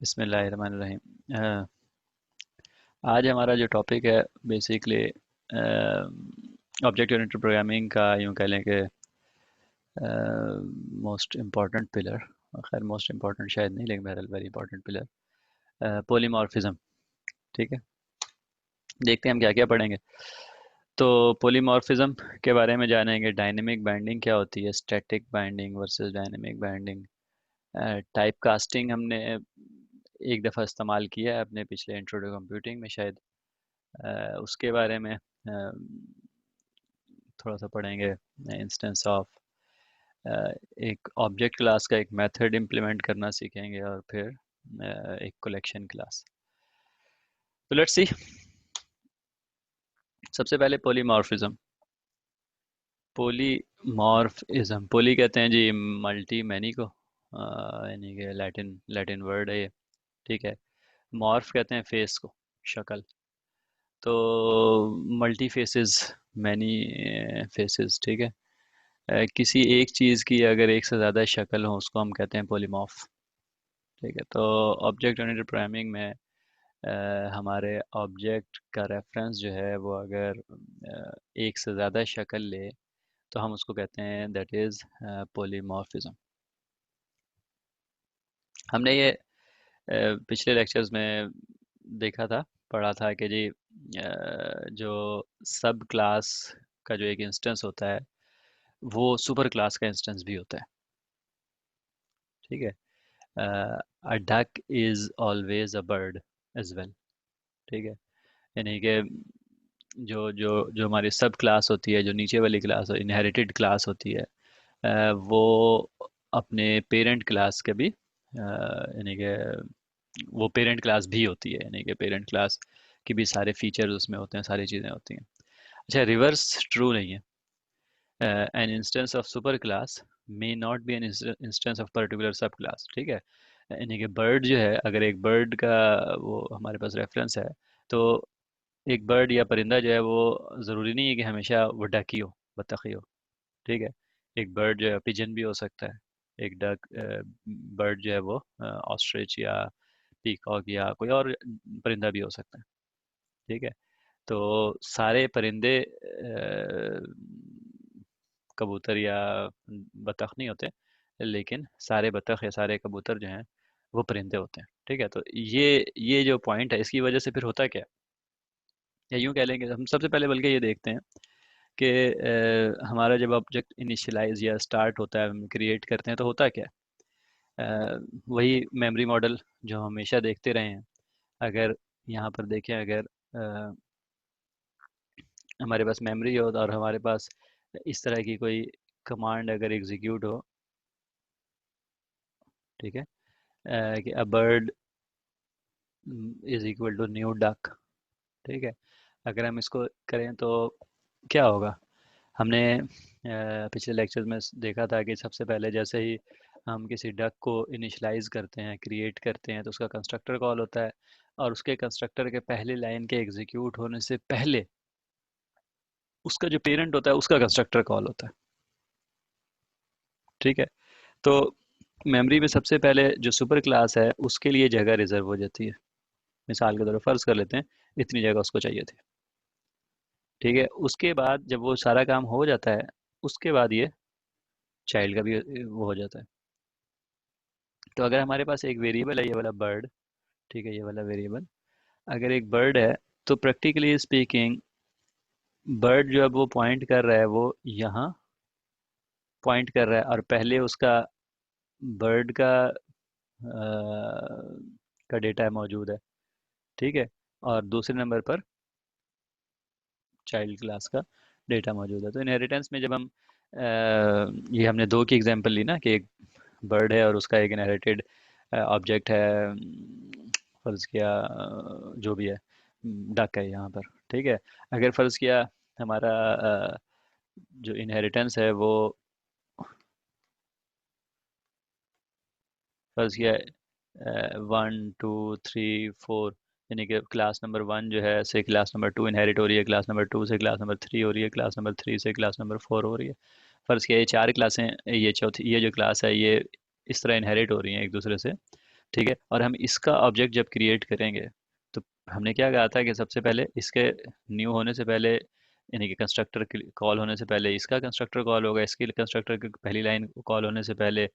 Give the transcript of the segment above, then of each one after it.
बिस्मिल्लाहिर्रहमानिर्रहीम। आज हमारा जो टॉपिक है बेसिकली ऑब्जेक्ट ओरिएंटेड प्रोग्रामिंग का, यूं कह लें कि मोस्ट इम्पॉर्टेंट पिलर। खैर मोस्ट इम्पॉर्टेंट शायद नहीं, लेकिन बहरहाल वेरी इंपॉर्टेंट पिलर, पॉलीमॉर्फिज्म। ठीक है, देखते हैं हम क्या क्या पढ़ेंगे। तो पॉलीमॉर्फिज्म के बारे में जानेंगे। डायनेमिक बाइंडिंग क्या होती है, static binding versus dynamic binding. Type casting हमने एक दफ़ा इस्तेमाल किया है अपने पिछले इंट्रो टू कंप्यूटिंग में शायद। उसके बारे में थोड़ा सा पढ़ेंगे। इंस्टेंस ऑफ एक ऑब्जेक्ट क्लास का एक मेथड इम्प्लीमेंट करना सीखेंगे, और फिर एक कलेक्शन क्लास। तो लेट्स सी। सबसे पहले पॉलीमॉर्फिज्म। पॉलीमॉर्फिज्म, पॉली कहते हैं जी मल्टी मैनी को, यानी कि लैटिन लैटिन वर्ड है ये। ठीक है। मॉर्फ कहते हैं फेस को, शक्ल। तो मल्टी फेसेस, मैनी फेसेस। ठीक है। किसी एक चीज़ की अगर एक से ज़्यादा शक्ल हो उसको हम कहते हैं पॉलीमॉर्फ। ठीक है। तो ऑब्जेक्ट ओरिएंटेड प्रोग्रामिंग में हमारे ऑब्जेक्ट का रेफरेंस जो है वो अगर एक से ज़्यादा शक्ल ले तो हम उसको कहते हैं दैट इज़ पॉलीमॉर्फिज्म। हमने ये पिछले लेक्चर्स में देखा था, पढ़ा था कि जी जो सब क्लास का जो एक इंस्टेंस होता है वो सुपर क्लास का इंस्टेंस भी होता है। ठीक है। A duck is always a bird as well. ठीक है। यानी कि जो जो जो हमारी सब क्लास होती है, जो नीचे वाली क्लास इनहेरिटेड क्लास होती है, वो अपने पेरेंट क्लास के भी यानी कि वो पेरेंट क्लास भी होती है, यानी कि पेरेंट क्लास की भी सारे फीचर्स उसमें होते हैं, सारी चीज़ें होती हैं। अच्छा, रिवर्स ट्रू नहीं है। N instance of super class may not be an instance of particular sub class. ठीक है। यानी कि बर्ड जो है, अगर एक बर्ड का वो हमारे पास रेफरेंस है, तो एक बर्ड या परिंदा जो है वो ज़रूरी नहीं है कि हमेशा वो डक ही हो, बतख ही हो। ठीक है। एक बर्ड जो है पिजन भी हो सकता है। एक डक बर्ड जो है वो ऑस्ट्रिच या पीकॉक या कोई और परिंदा भी हो सकता है। ठीक है। तो सारे परिंदे कबूतर या बतख नहीं होते, लेकिन सारे बतख या सारे कबूतर जो हैं वो परिंदे होते हैं। ठीक है। तो ये जो पॉइंट है, इसकी वजह से फिर होता क्या है, या यूं कह लेंगे हम सबसे पहले बल्कि ये देखते हैं कि हमारा जब ऑब्जेक्ट इनिशियलाइज या स्टार्ट होता है, हम क्रिएट करते हैं, तो होता क्या है। वही मेमोरी मॉडल जो हम हमेशा देखते रहे हैं। अगर यहाँ पर देखें, अगर अ, हमारे पास मेमोरी हो और हमारे पास इस तरह की कोई कमांड अगर एग्जीक्यूट हो। ठीक है। कि a bird is equal to new duck. ठीक है। अगर हम इसको करें तो क्या होगा। हमने पिछले लेक्चर में देखा था कि सबसे पहले जैसे ही हम किसी डक को इनिशलाइज करते हैं, क्रिएट करते हैं, तो उसका कंस्ट्रक्टर कॉल होता है, और उसके कंस्ट्रक्टर के पहले लाइन के एग्जीक्यूट होने से पहले उसका जो पेरेंट होता है उसका कंस्ट्रक्टर कॉल होता है। ठीक है। तो मेमोरी में सबसे पहले जो सुपर क्लास है उसके लिए जगह रिजर्व हो जाती है। मिसाल के तौर पर फर्ज कर लेते हैं इतनी जगह उसको चाहिए थी। ठीक है। उसके बाद जब वो सारा काम हो जाता है, उसके बाद ये चाइल्ड का भी वो हो जाता है। तो अगर हमारे पास एक वेरिएबल है, ये वाला बर्ड। ठीक है, ये वाला वेरिएबल अगर एक बर्ड है, तो प्रैक्टिकली स्पीकिंग बर्ड जो अब वो पॉइंट कर रहा है वो यहाँ पॉइंट कर रहा है, और पहले उसका बर्ड का डेटा मौजूद है। ठीक है। और दूसरे नंबर पर चाइल्ड क्लास का डेटा मौजूद है। तो इनहेरिटेंस में जब हम ये हमने दो की एग्जांपल ली ना, कि एक बर्ड है और उसका एक इनहेरिटेड ऑब्जेक्ट है, फर्ज किया जो भी है, डक है यहाँ पर। ठीक है। अगर फर्ज किया हमारा जो इनहेरिटेंस है वो फर्ज किया 1 2 3 4, यानी कि क्लास नंबर 1 जो है से क्लास नंबर 2 इनहेरिट हो रही है, क्लास नंबर 2 से क्लास नंबर 3 हो रही है, क्लास नंबर 3 से क्लास नंबर 4 हो रही है। फ़र्ज़ किया ये चार क्लासें, ये चौथी ये जो क्लास है ये इस तरह इनहेरिट हो रही हैं एक दूसरे से। ठीक है, और हम इसका ऑब्जेक्ट जब क्रिएट करेंगे तो हमने क्या कहा था कि सबसे पहले इसके न्यू होने से पहले, यानी कि कंस्ट्रक्टर कॉल होने से पहले इसका कंस्ट्रक्टर कॉल होगा, इसकी कंस्ट्रक्टर की पहली लाइन कॉल होने से पहले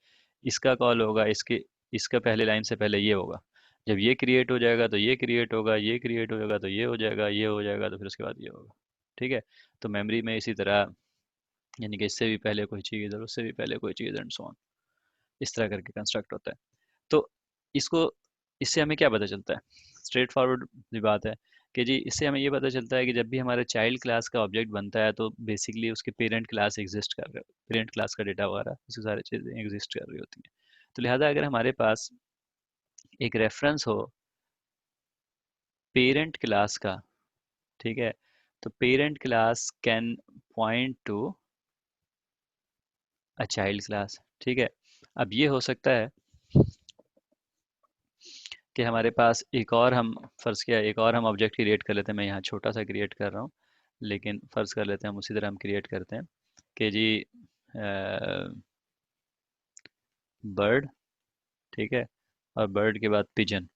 इसका कॉल होगा, इसके इसका पहले लाइन से पहले ये होगा। जब ये क्रिएट हो जाएगा तो ये क्रिएट होगा, ये क्रिएट हो जाएगा तो ये हो जाएगा, ये हो जाएगा तो फिर उसके बाद ये होगा। ठीक है, तो मेमोरी में इसी तरह, यानी कि इससे भी पहले कोई चीज़ और उससे भी पहले कोई चीज़ एंड सो ऑन, इस तरह करके कंस्ट्रक्ट होता है। तो इसको, इससे हमें क्या पता चलता है? स्ट्रेट फॉरवर्ड सी बात है कि जी इससे हमें ये पता चलता है कि जब भी हमारे चाइल्ड क्लास का ऑब्जेक्ट बनता है तो बेसिकली उसके पेरेंट क्लास एग्जिस्ट कर रहे हो, पेरेंट क्लास का डेटा वगैरह उसकी सारी चीज़ें एग्जिस्ट कर रही होती हैं। तो लिहाजा अगर हमारे पास एक रेफरेंस हो पेरेंट क्लास का, ठीक है, तो parent class can point to a child class. ठीक है, अब ये हो सकता है कि हमारे पास एक और हम फ़र्ज़ किया एक और हम ऑब्जेक्ट क्रिएट कर लेते हैं। मैं यहाँ छोटा सा क्रिएट कर रहा हूँ, लेकिन फ़र्ज़ कर लेते हैं हम उसी तरह हम क्रिएट करते हैं कि जी बर्ड, ठीक है, और बर्ड के बाद पिजन।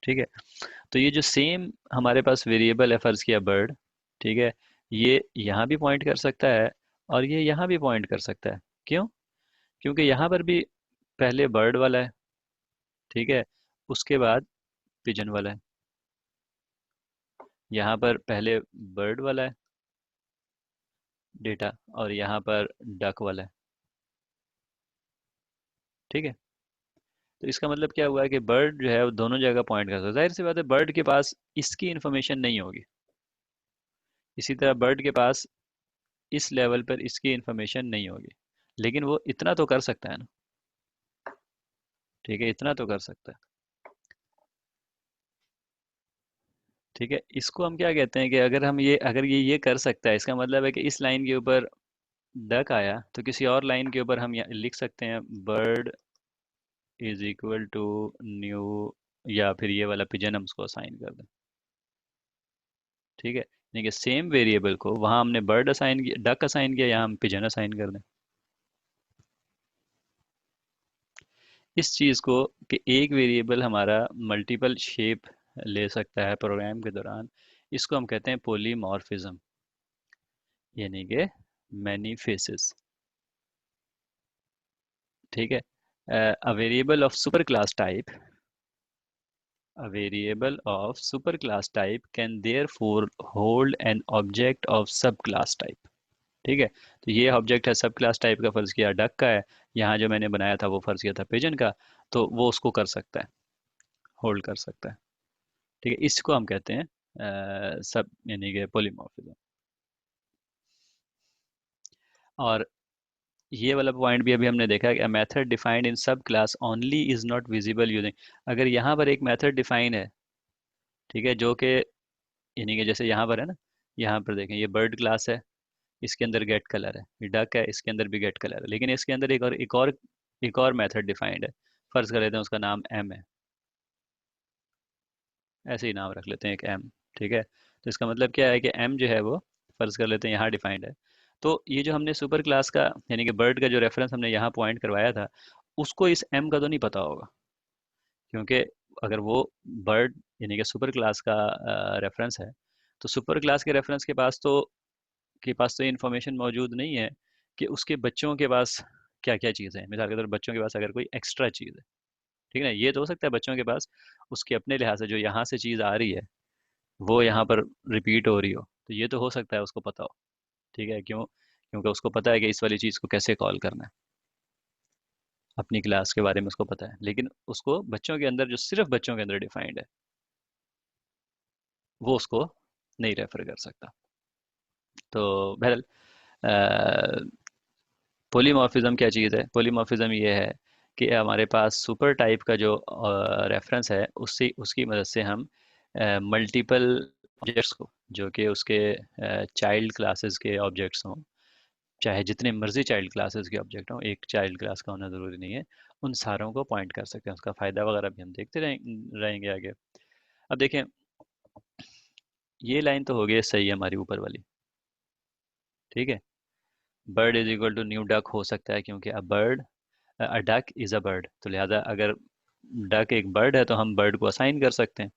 ठीक है, तो ये जो सेम हमारे पास वेरिएबल है, फ़र्ज़ किया बर्ड, ठीक है, ये यहाँ भी पॉइंट कर सकता है और ये यहाँ भी पॉइंट कर सकता है। क्यों? क्योंकि यहाँ पर भी पहले बर्ड वाला है, ठीक है, उसके बाद पिजन वाला है, यहाँ पर पहले बर्ड वाला है डेटा और यहाँ पर डक वाला है। ठीक है, तो इसका मतलब क्या हुआ है कि बर्ड जो है वो दोनों जगह पॉइंट कर सकता है। जाहिर सी बात है बर्ड के पास इसकी इंफॉर्मेशन नहीं होगी, इसी तरह बर्ड के पास इस लेवल पर इसकी इंफॉर्मेशन नहीं होगी, लेकिन वो इतना तो कर सकता है ना। ठीक है, इतना तो कर सकता है। ठीक है, इसको हम क्या कहते हैं कि अगर हम ये अगर ये कर सकता है, इसका मतलब है कि इस लाइन के ऊपर डक आया तो किसी और लाइन के ऊपर हम लिख सकते हैं bird is equal to new, या फिर ये वाला पिजन हम उसको असाइन कर दें। ठीक है, यानी कि सेम वेरिएबल को वहां हमने बर्ड असाइन किया, डक असाइन किया, यहाँ हम पिजन असाइन कर दें। इस चीज़ को कि एक वेरिएबल हमारा मल्टीपल शेप ले सकता है प्रोग्राम के दौरान, इसको हम कहते हैं पॉलीमॉर्फिज्म, यानी कि मैनी फेसेस। ठीक है, a variable of super class type, a variable of superclass type can therefore hold an object of subclass type। ठीक है, तो ये ऑब्जेक्ट है सब क्लास टाइप का, फर्ज किया डक का है, यहाँ जो मैंने बनाया था वो फर्ज किया था पिजन का, तो वो उसको कर सकता है, होल्ड कर सकता है। ठीक है, इसको हम कहते हैं सब, यानी कि पोलीमॉर्फिज्म। और ये वाला पॉइंट भी अभी हमने देखा कि मेथड डिफाइंड इन सब class only is not visible using. अगर यहाँ पर एक मेथड डिफाइन है, ठीक है, जो कि यानी कि जैसे यहाँ पर है ना, यहाँ पर देखें ये बर्ड क्लास है, इसके अंदर गेट कलर है, ये डक है, इसके अंदर भी गेट कलर है, लेकिन इसके अंदर एक और मेथड डिफाइंड है, फर्ज कर लेते हैं उसका नाम एम है, ऐसे ही नाम रख लेते हैं एक एम। ठीक है, तो इसका मतलब क्या है कि एम जो है वो फर्ज कर लेते हैं यहाँ डिफाइंड है। तो ये जो हमने सुपर क्लास का, यानी कि बर्ड का जो रेफरेंस हमने यहाँ पॉइंट करवाया था, उसको इस एम का तो नहीं पता होगा, क्योंकि अगर वो बर्ड यानी कि सुपर क्लास का रेफरेंस है, तो सुपर क्लास के रेफरेंस के पास तो इन्फॉर्मेशन मौजूद नहीं है कि उसके बच्चों के पास क्या क्या चीज़ें हैं। मिसाल के तौर पर बच्चों के पास अगर कोई एक्स्ट्रा चीज़ है, ठीक है ना, ये तो हो सकता है बच्चों के पास उसके अपने लिहाज से जो यहाँ से चीज़ आ रही है वो यहाँ पर रिपीट हो रही हो, तो ये तो हो सकता है उसको पता हो। ठीक है, क्यों? क्योंकि उसको पता है कि इस वाली चीज़ को कैसे कॉल करना है, अपनी क्लास के बारे में उसको पता है, लेकिन उसको बच्चों के अंदर, जो सिर्फ बच्चों के अंदर डिफाइंड है, वो उसको नहीं रेफर कर सकता। तो बहरहाल पोलीमॉर्फिज्म क्या चीज़ है? पोलीमॉर्फिज्म ये है कि हमारे पास सुपर टाइप का जो रेफरेंस है उससे उसकी मदद से हम मल्टीपल ऑब्जेक्ट्स को, जो कि उसके चाइल्ड क्लासेस के ऑब्जेक्ट्स हों, चाहे जितने मर्जी चाइल्ड क्लासेस के ऑब्जेक्ट हों, एक चाइल्ड क्लास का होना ज़रूरी नहीं है, उन सारों को पॉइंट कर सकते हैं। उसका फ़ायदा वगैरह भी हम देखते रहेंगे आगे। अब देखें, ये लाइन तो हो गई सही है हमारी ऊपर वाली। ठीक है, bird is equal to new duck हो सकता है क्योंकि a bird a duck is a bird, तो लिहाजा अगर डक एक बर्ड है तो हम बर्ड को असाइन कर सकते हैं।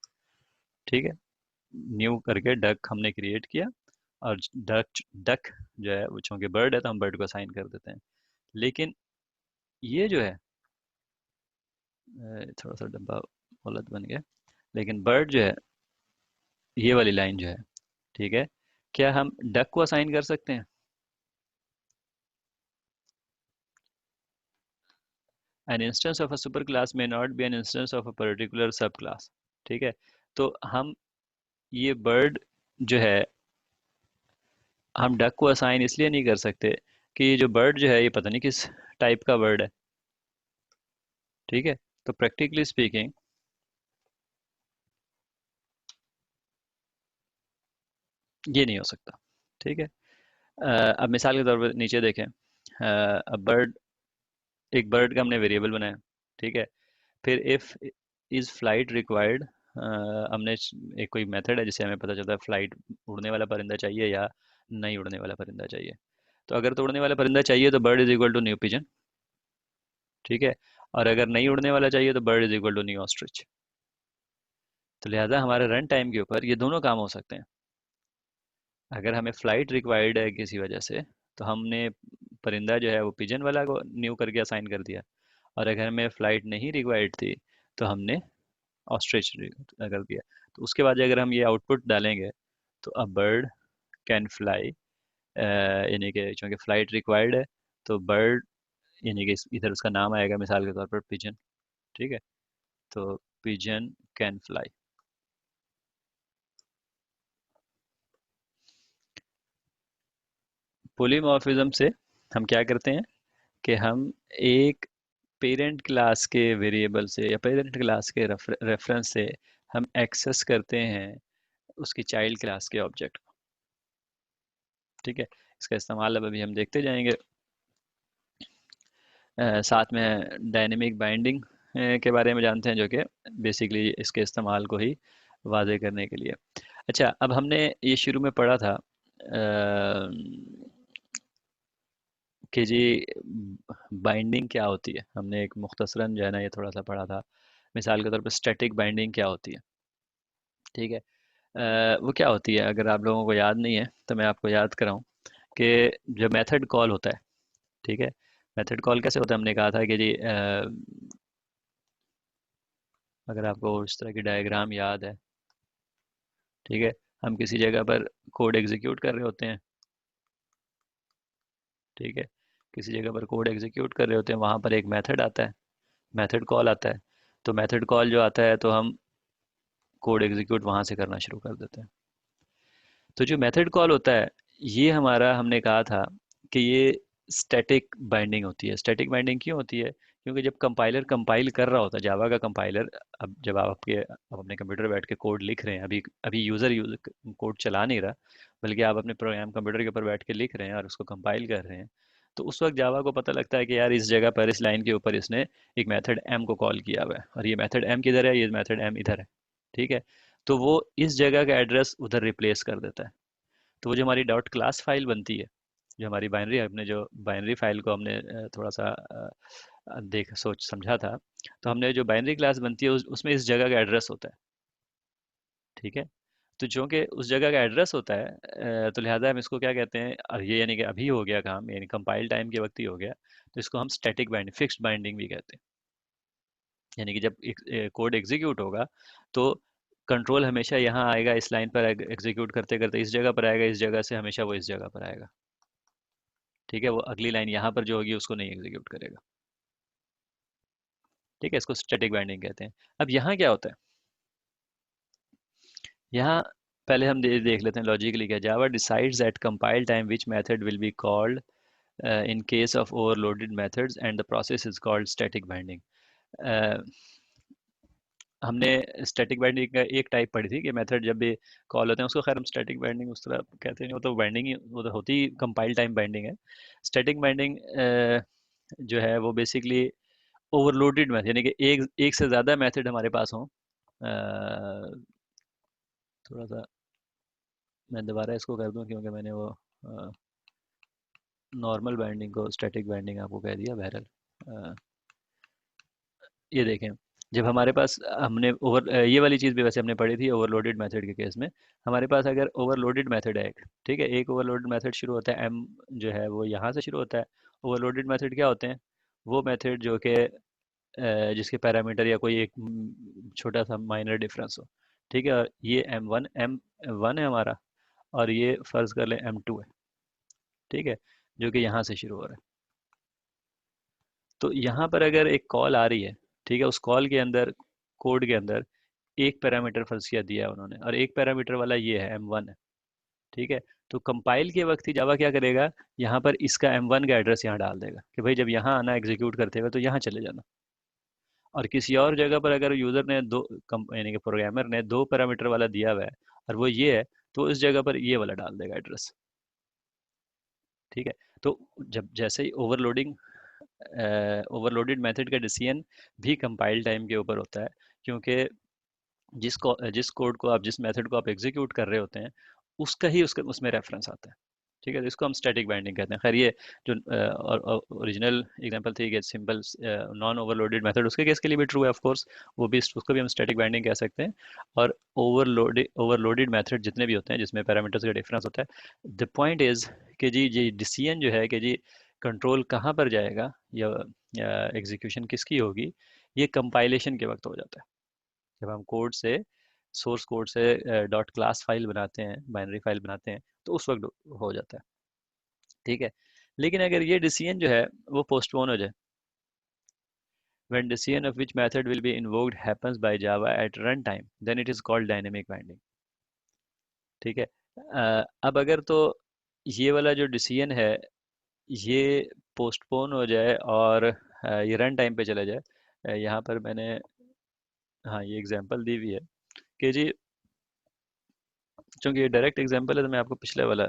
ठीक है, न्यू करके डक हमने क्रिएट किया, और डक डक जो है वो चूंकि बर्ड है तो हम बर्ड को असाइन कर देते हैं। लेकिन ये जो है थोड़ा सा डब्बा गलत बन गया, लेकिन बर्ड जो है, ये वाली लाइन जो है, ठीक है, क्या हम डक को असाइन कर सकते हैं? An instance of a super class में not be an instance of a particular sub class. ठीक है, तो हम ये बर्ड जो है, हम डक को असाइन इसलिए नहीं कर सकते कि ये जो बर्ड जो है ये पता नहीं किस टाइप का बर्ड है। ठीक है, तो प्रैक्टिकली स्पीकिंग ये नहीं हो सकता। ठीक है, अब मिसाल के तौर पर नीचे देखें, अब बर्ड, एक बर्ड का हमने वेरिएबल बनाया। ठीक है, फिर इफ इज फ्लाइट रिक्वायर्ड, हमने एक कोई मेथड है जिससे हमें पता चलता है फ्लाइट, उड़ने वाला परिंदा चाहिए या नहीं उड़ने वाला परिंदा चाहिए। तो अगर तो उड़ने वाला परिंदा चाहिए तो bird is equal to new pigeon. ठीक है, और अगर नहीं उड़ने वाला चाहिए तो bird is equal to new ostrich. तो लिहाजा हमारे रन टाइम के ऊपर ये दोनों काम हो सकते हैं। अगर हमें फ़्लाइट रिक्वायर्ड है किसी वजह से, तो हमने परिंदा जो है वो पिजन वाला को न्यू करके असाइन कर दिया, और अगर हमें फ़्लाइट नहीं रिक्वायर्ड थी तो हमने ऑस्ट्रिच कर दिया। तो उसके बाद अगर हम ये आउटपुट डालेंगे, तो अ बर्ड कैन फ्लाई, यानी कि चूँकि फ़्लाइट रिक्वायर्ड है, तो बर्ड, यानी कि इधर उसका नाम आएगा मिसाल के तौर पर पिजन। ठीक है, तो पिजन कैन फ्लाई। पॉलीमॉर्फिज्म से हम क्या करते हैं कि हम एक पेरेंट क्लास के वेरिएबल से या पेरेंट क्लास के रेफरेंस से हम एक्सेस करते हैं उसकी चाइल्ड क्लास के ऑब्जेक्ट को। ठीक है, इसका इस्तेमाल अब अभी हम देखते जाएंगे। साथ में डायनेमिक बाइंडिंग के बारे में जानते हैं, जो कि बेसिकली इसके इस्तेमाल को ही वाजे करने के लिए। अच्छा, अब हमने ये शुरू में पढ़ा था कि जी बाइंडिंग क्या होती है। हमने एक मुख्तसरन जो है ना ये थोड़ा सा पढ़ा था, मिसाल के तौर पर स्टैटिक बाइंडिंग क्या होती है। ठीक है, वो क्या होती है अगर आप लोगों को याद नहीं है तो मैं आपको याद कराऊं कि जो मेथड कॉल होता है, ठीक है, मेथड कॉल कैसे होता है, हमने कहा था कि जी अगर आपको इस तरह की डायग्राम याद है, ठीक है, हम किसी जगह पर कोड एग्जीक्यूट कर रहे होते हैं। ठीक है, किसी जगह पर कोड एग्जीक्यूट कर रहे होते हैं, वहाँ पर एक मेथड आता है, मेथड कॉल आता है। तो मेथड कॉल जो आता है तो हम कोड एग्जीक्यूट वहाँ से करना शुरू कर देते हैं। तो जो मेथड कॉल होता है, ये हमारा, हमने कहा था कि ये स्टैटिक बाइंडिंग होती है। स्टैटिक बाइंडिंग क्यों होती है? क्योंकि जब कंपाइलर कंपाइल कर रहा होता है, जावा का कंपाइलर, अब जब आप अपने कंप्यूटर बैठ के कोड लिख रहे हैं, अभी अभी यूज़र कोड चला नहीं रहा, बल्कि आप अपने प्रोग्राम कंप्यूटर के ऊपर बैठ के लिख रहे हैं और उसको कंपाइल कर रहे हैं, तो उस वक्त जावा को पता लगता है कि यार इस जगह पर, इस लाइन के ऊपर इसने एक मेथड एम को कॉल किया हुआ है, और ये मेथड एम किधर है, ये मेथड एम इधर है। ठीक है, तो वो इस जगह का एड्रेस उधर रिप्लेस कर देता है। तो वो जो हमारी डॉट क्लास फाइल बनती है, जो हमारी बाइनरी, अपने जो बाइनरी फाइल को हमने थोड़ा सा देख सोच समझा था, तो हमने जो बाइनरी क्लास बनती है उसमें इस जगह का एड्रेस होता है। ठीक है, तो जो कि उस जगह का एड्रेस होता है, तो लिहाजा हम इसको क्या कहते हैं, और ये यानी कि अभी हो गया काम, यानी कंपाइल टाइम के वक्त ही हो गया, तो इसको हम स्टैटिक बाइंडिंग, फिक्स्ड बाइंडिंग भी कहते हैं। यानी कि जब कोड एग्जीक्यूट होगा तो कंट्रोल हमेशा यहाँ आएगा, इस लाइन पर एग्जीक्यूट करते करते इस जगह पर आएगा, इस जगह से हमेशा वो इस जगह पर आएगा। ठीक है, वो अगली लाइन यहाँ पर जो होगी उसको नहीं एग्जीक्यूट करेगा। ठीक है, इसको स्टैटिक बाइंडिंग कहते हैं। अब यहाँ क्या होता है, यहाँ पहले हम देख लेते हैं लॉजिकली क्या। Java decides at compile time which method will be called in case of overloaded methods and the process is called static binding. हमने स्टैटिक बाइंडिंग का एक टाइप पढ़ी थी कि मेथड जब भी कॉल होते हैं उसको, खैर हम स्टैटिक बाइंडिंग उस तरह कहते नहीं, वो तो बाइंडिंग ही, वो तो होती ही कंपाइल टाइम बाइंडिंग है। स्टैटिक बाइंडिंग जो है वो बेसिकली ओवरलोडेड मेथड, यानी कि एक एक से ज़्यादा मेथड हमारे पास हों। थोड़ा सा मैं दोबारा इसको कर दूं, क्योंकि मैंने वो नॉर्मल बाइंडिंग को स्टैटिक बाइंडिंग आपको कह दिया बहरहाल। ये देखें, जब हमारे पास हमने ये वाली चीज़ भी वैसे हमने पढ़ी थी ओवरलोडेड मेथड के केस में। हमारे पास अगर ओवरलोडेड मेथड है एक, ठीक है, एक ओवरलोडेड मेथड शुरू होता है एम, जो है वो यहाँ से शुरू होता है। ओवरलोडेड मेथड क्या होते हैं? वो मेथड जो कि जिसके पैरामीटर या कोई एक छोटा सा माइनर डिफरेंस हो, ठीक है। और ये एम वन है हमारा, और ये फर्ज कर लें एम टू है, ठीक है, जो कि यहाँ से शुरू हो रहा है। तो यहाँ पर अगर एक कॉल आ रही है, ठीक है, उस कॉल के अंदर, कोड के अंदर एक पैरामीटर फर्ज किया दिया है उन्होंने, और एक पैरामीटर वाला ये है एम वन है, ठीक है। तो कंपाइल के वक्त ही जावा क्या करेगा, यहाँ पर इसका एम वन का एड्रेस यहाँ डाल देगा कि भाई जब यहाँ आना एग्जीक्यूट करते हुए तो यहाँ चले जाना। और किसी और जगह पर अगर यूज़र ने यानी कि प्रोग्रामर ने दो पैरामीटर वाला दिया हुआ है और वो ये है, तो इस जगह पर ये वाला डाल देगा एड्रेस, ठीक है। तो जब जैसे ही ओवरलोडेड मेथड का डिसीजन भी कंपाइल टाइम के ऊपर होता है, क्योंकि जिस कोड को आप, जिस मेथड को आप एग्जीक्यूट कर रहे होते हैं, उसका ही उसका उसमें रेफरेंस आता है, ठीक है। तो इसको हम स्टैटिक बाइंडिंग कहते हैं। खैर ये जो ओरिजिनल एग्जांपल थी कि सिंपल नॉन ओवरलोडेड मेथड, उसके केस के लिए भी ट्रू है ऑफ कोर्स, वो भी, उसको भी हम स्टैटिक बाइंडिंग कह सकते हैं। और ओवरलोडेड मेथड जितने भी होते हैं जिसमें पैरामीटर्स का डिफरेंस होता है, द पॉइंट इज कि जी ये डिसीजन जो है कि जी कंट्रोल कहाँ पर जाएगा या एग्जीक्यूशन किसकी होगी, ये कंपाइलेशन के वक्त हो जाता है। जब हम कोड से, सोर्स कोड से डॉट क्लास फाइल बनाते हैं, बाइनरी फाइल बनाते हैं, तो उस वक्त हो जाता है, ठीक है। लेकिन अगर ये डिसीजन जो है वो पोस्टपोन हो जाए, when decision of which method will be invoked happens by Java at runtime, then it is called dynamic binding, ठीक है। अब अगर तो ये वाला जो डिसीजन है ये पोस्टपोन हो जाए और ये रन टाइम पे चला जाए, यहाँ पर मैंने, हाँ, ये एग्जांपल दी हुई है कि जी, चूंकि ये डायरेक्ट एग्जांपल है तो मैं आपको पिछले वाला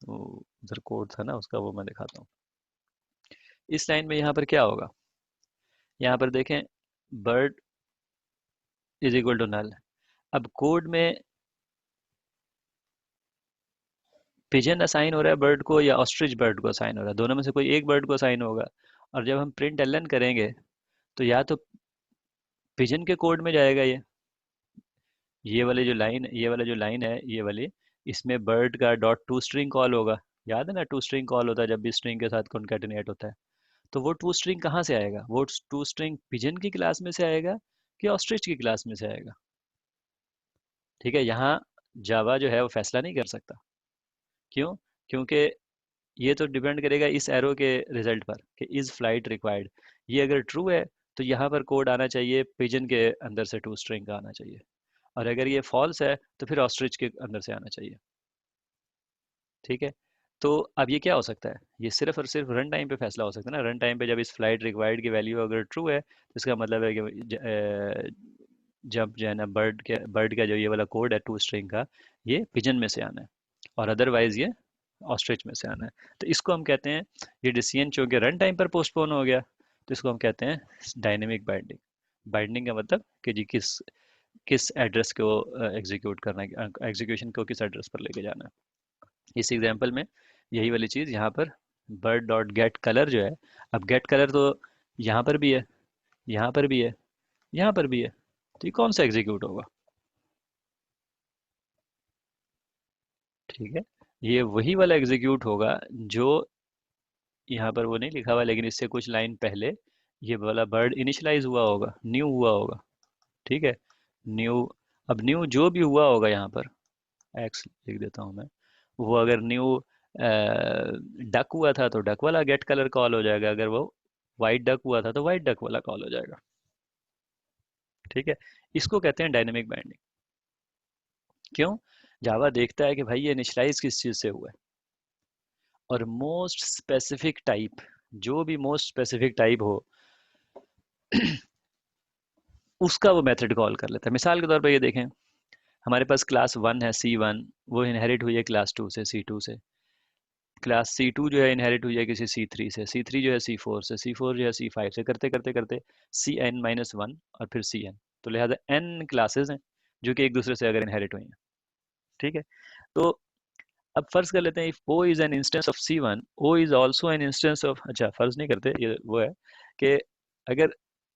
वो उधर कोड था ना उसका वो मैं दिखाता हूँ। इस लाइन में यहाँ पर क्या होगा, यहाँ पर देखें, bird is equal to null. अब कोड में पिजन असाइन हो रहा है बर्ड को या ऑस्ट्रिच बर्ड को असाइन हो रहा है, दोनों में से कोई एक बर्ड को असाइन होगा। और जब हम प्रिंट एलन करेंगे तो या तो पिजन के कोड में जाएगा ये वाला जो लाइन है ये वाली, इसमें बर्ड का डॉट टू स्ट्रिंग कॉल होगा। याद है ना, टू स्ट्रिंग कॉल होता है जब भी स्ट्रिंग के साथ कॉन्केटिनेट होता है। तो वो टू स्ट्रिंग कहाँ से आएगा, वो टू स्ट्रिंग पिजन की क्लास में से आएगा कि ऑस्ट्रिच की क्लास में से आएगा, ठीक है। यहाँ जावा जो है वो फैसला नहीं कर सकता। क्यों? क्योंकि ये तो डिपेंड करेगा इस एरो के रिजल्ट पर कि इज फ्लाइट रिक्वायर्ड। ये अगर ट्रू है तो यहाँ पर कोड आना चाहिए पिजन के अंदर से टू स्ट्रिंग का आना चाहिए, और अगर ये फॉल्स है तो फिर ऑस्ट्रिच के अंदर से आना चाहिए, ठीक है। तो अब ये क्या हो सकता है, ये सिर्फ और सिर्फ रन टाइम पे फैसला हो सकता है ना। रन टाइम पे जब इस फ्लाइट रिक्वायर्ड की वैल्यू अगर ट्रू है तो इसका मतलब है कि जब जो है ना बर्ड का जो ये वाला कोड है टू स्ट्रिंग का, ये पिजन में से आना है, और अदरवाइज ये ऑस्ट्रिच में से आना है। तो इसको हम कहते हैं, ये डिसीजन चूंकि रन टाइम पर पोस्टपोन हो गया, तो इसको हम कहते हैं डायनेमिक बाइंडिंग। बाइंडिंग का मतलब कि जी किस किस एड्रेस को एग्जीक्यूट करना है, एग्जीक्यूशन को किस एड्रेस पर लेके जाना है। इस एग्जांपल में यही वाली चीज़ यहाँ पर, बर्ड डॉट गेट कलर जो है, अब गेट कलर तो यहाँ पर भी है, यहाँ पर भी है, यहाँ पर भी है, तो ये कौन सा एग्जीक्यूट होगा, ठीक है। ये वही वाला एग्जीक्यूट होगा जो यहाँ पर वो नहीं लिखा हुआ, लेकिन इससे कुछ लाइन पहले ये वाला बर्ड इनिशलाइज हुआ होगा, न्यू हुआ होगा, ठीक है। न्यू, अब न्यू जो भी हुआ होगा यहाँ पर, एक्स लिख देता हूँ मैं, वो अगर न्यू डक हुआ था तो डक वाला गेट कलर कॉल हो जाएगा, अगर वो वाइट डक हुआ था तो वाइट डक वाला कॉल हो जाएगा, ठीक है। इसको कहते हैं डायनेमिक बाइंडिंग। क्यों? जावा देखता है कि भाई ये इनिशियलाइज किस चीज़ से हुआ है, और मोस्ट स्पेसिफिक टाइप, जो भी मोस्ट स्पेसिफिक टाइप हो उसका वो मेथड कॉल कर लेता है। मिसाल के तौर पर ये देखें, हमारे पास क्लास वन है C1, वो इनहेरिट हुई है क्लास टू से, C2 से। क्लास C2 जो है इनहेरिट हुई है किसी C3 से, C3 जो है C4 से, C4 जो है C5 से, करते करते करते Cn-1 और फिर Cn। तो लिहाजा n क्लासेस हैं जो कि एक दूसरे से अगर इनहेरिट हुई हैं, ठीक है। तो अब फर्ज कर लेते हैं if O is an instance of C1, O is also an instance of, अच्छा फर्ज नहीं करते, ये वो है कि अगर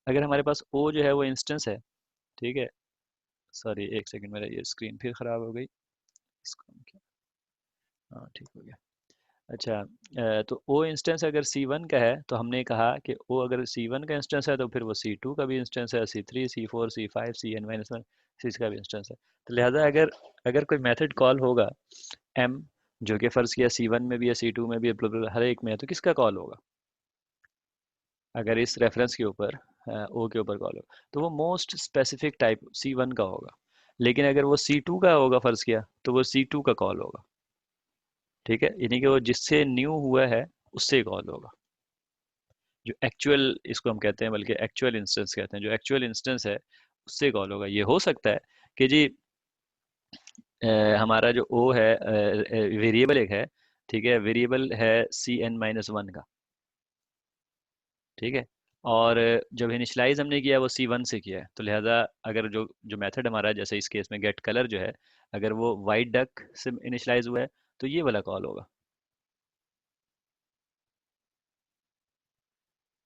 अगर हमारे पास ओ जो है वो इंस्टेंस है, ठीक है, सॉरी एक सेकंड, मेरा ये स्क्रीन फिर ख़राब हो गई। इसको हम क्या, हाँ ठीक हो गया। अच्छा, तो ओ इंस्टेंस अगर C1 का है तो हमने कहा कि ओ अगर C1 का इंस्टेंस है तो फिर वो C2 का भी इंस्टेंस है, C3, C4, C5, Cn-1 का भी इंस्टेंस है। तो लिहाजा अगर अगर कोई मेथड कॉल होगा m, जो कि फ़र्ज़ किया C1 में भी है, C2 में भी है, हर एक में है, तो किसका कॉल होगा? अगर इस रेफरेंस के ऊपर ओ के ऊपर कॉल होगा तो वो मोस्ट स्पेसिफिक टाइप C1 का होगा। लेकिन अगर वो C2 का होगा फ़र्ज़ किया, तो वो C2 का कॉल होगा। ठीक है, यानी कि वो जिससे न्यू हुआ है उससे कॉल होगा। जो एक्चुअल, इसको हम कहते हैं, बल्कि एक्चुअल इंस्टेंस कहते हैं, जो एक्चुअल इंस्टेंस है उससे कॉल होगा। ये हो सकता है कि जी हमारा जो ओ है वेरिएबल एक है, ठीक है, वेरिएबल है Cn-1 का, ठीक है, और जब इनिशलाइज हमने किया वो C1 से किया है, तो लिहाजा अगर जो जो मेथड हमारा, जैसे इस केस में गेट कलर जो है, अगर वो वाइट डक से इनिशलाइज हुआ है तो ये वाला कॉल होगा।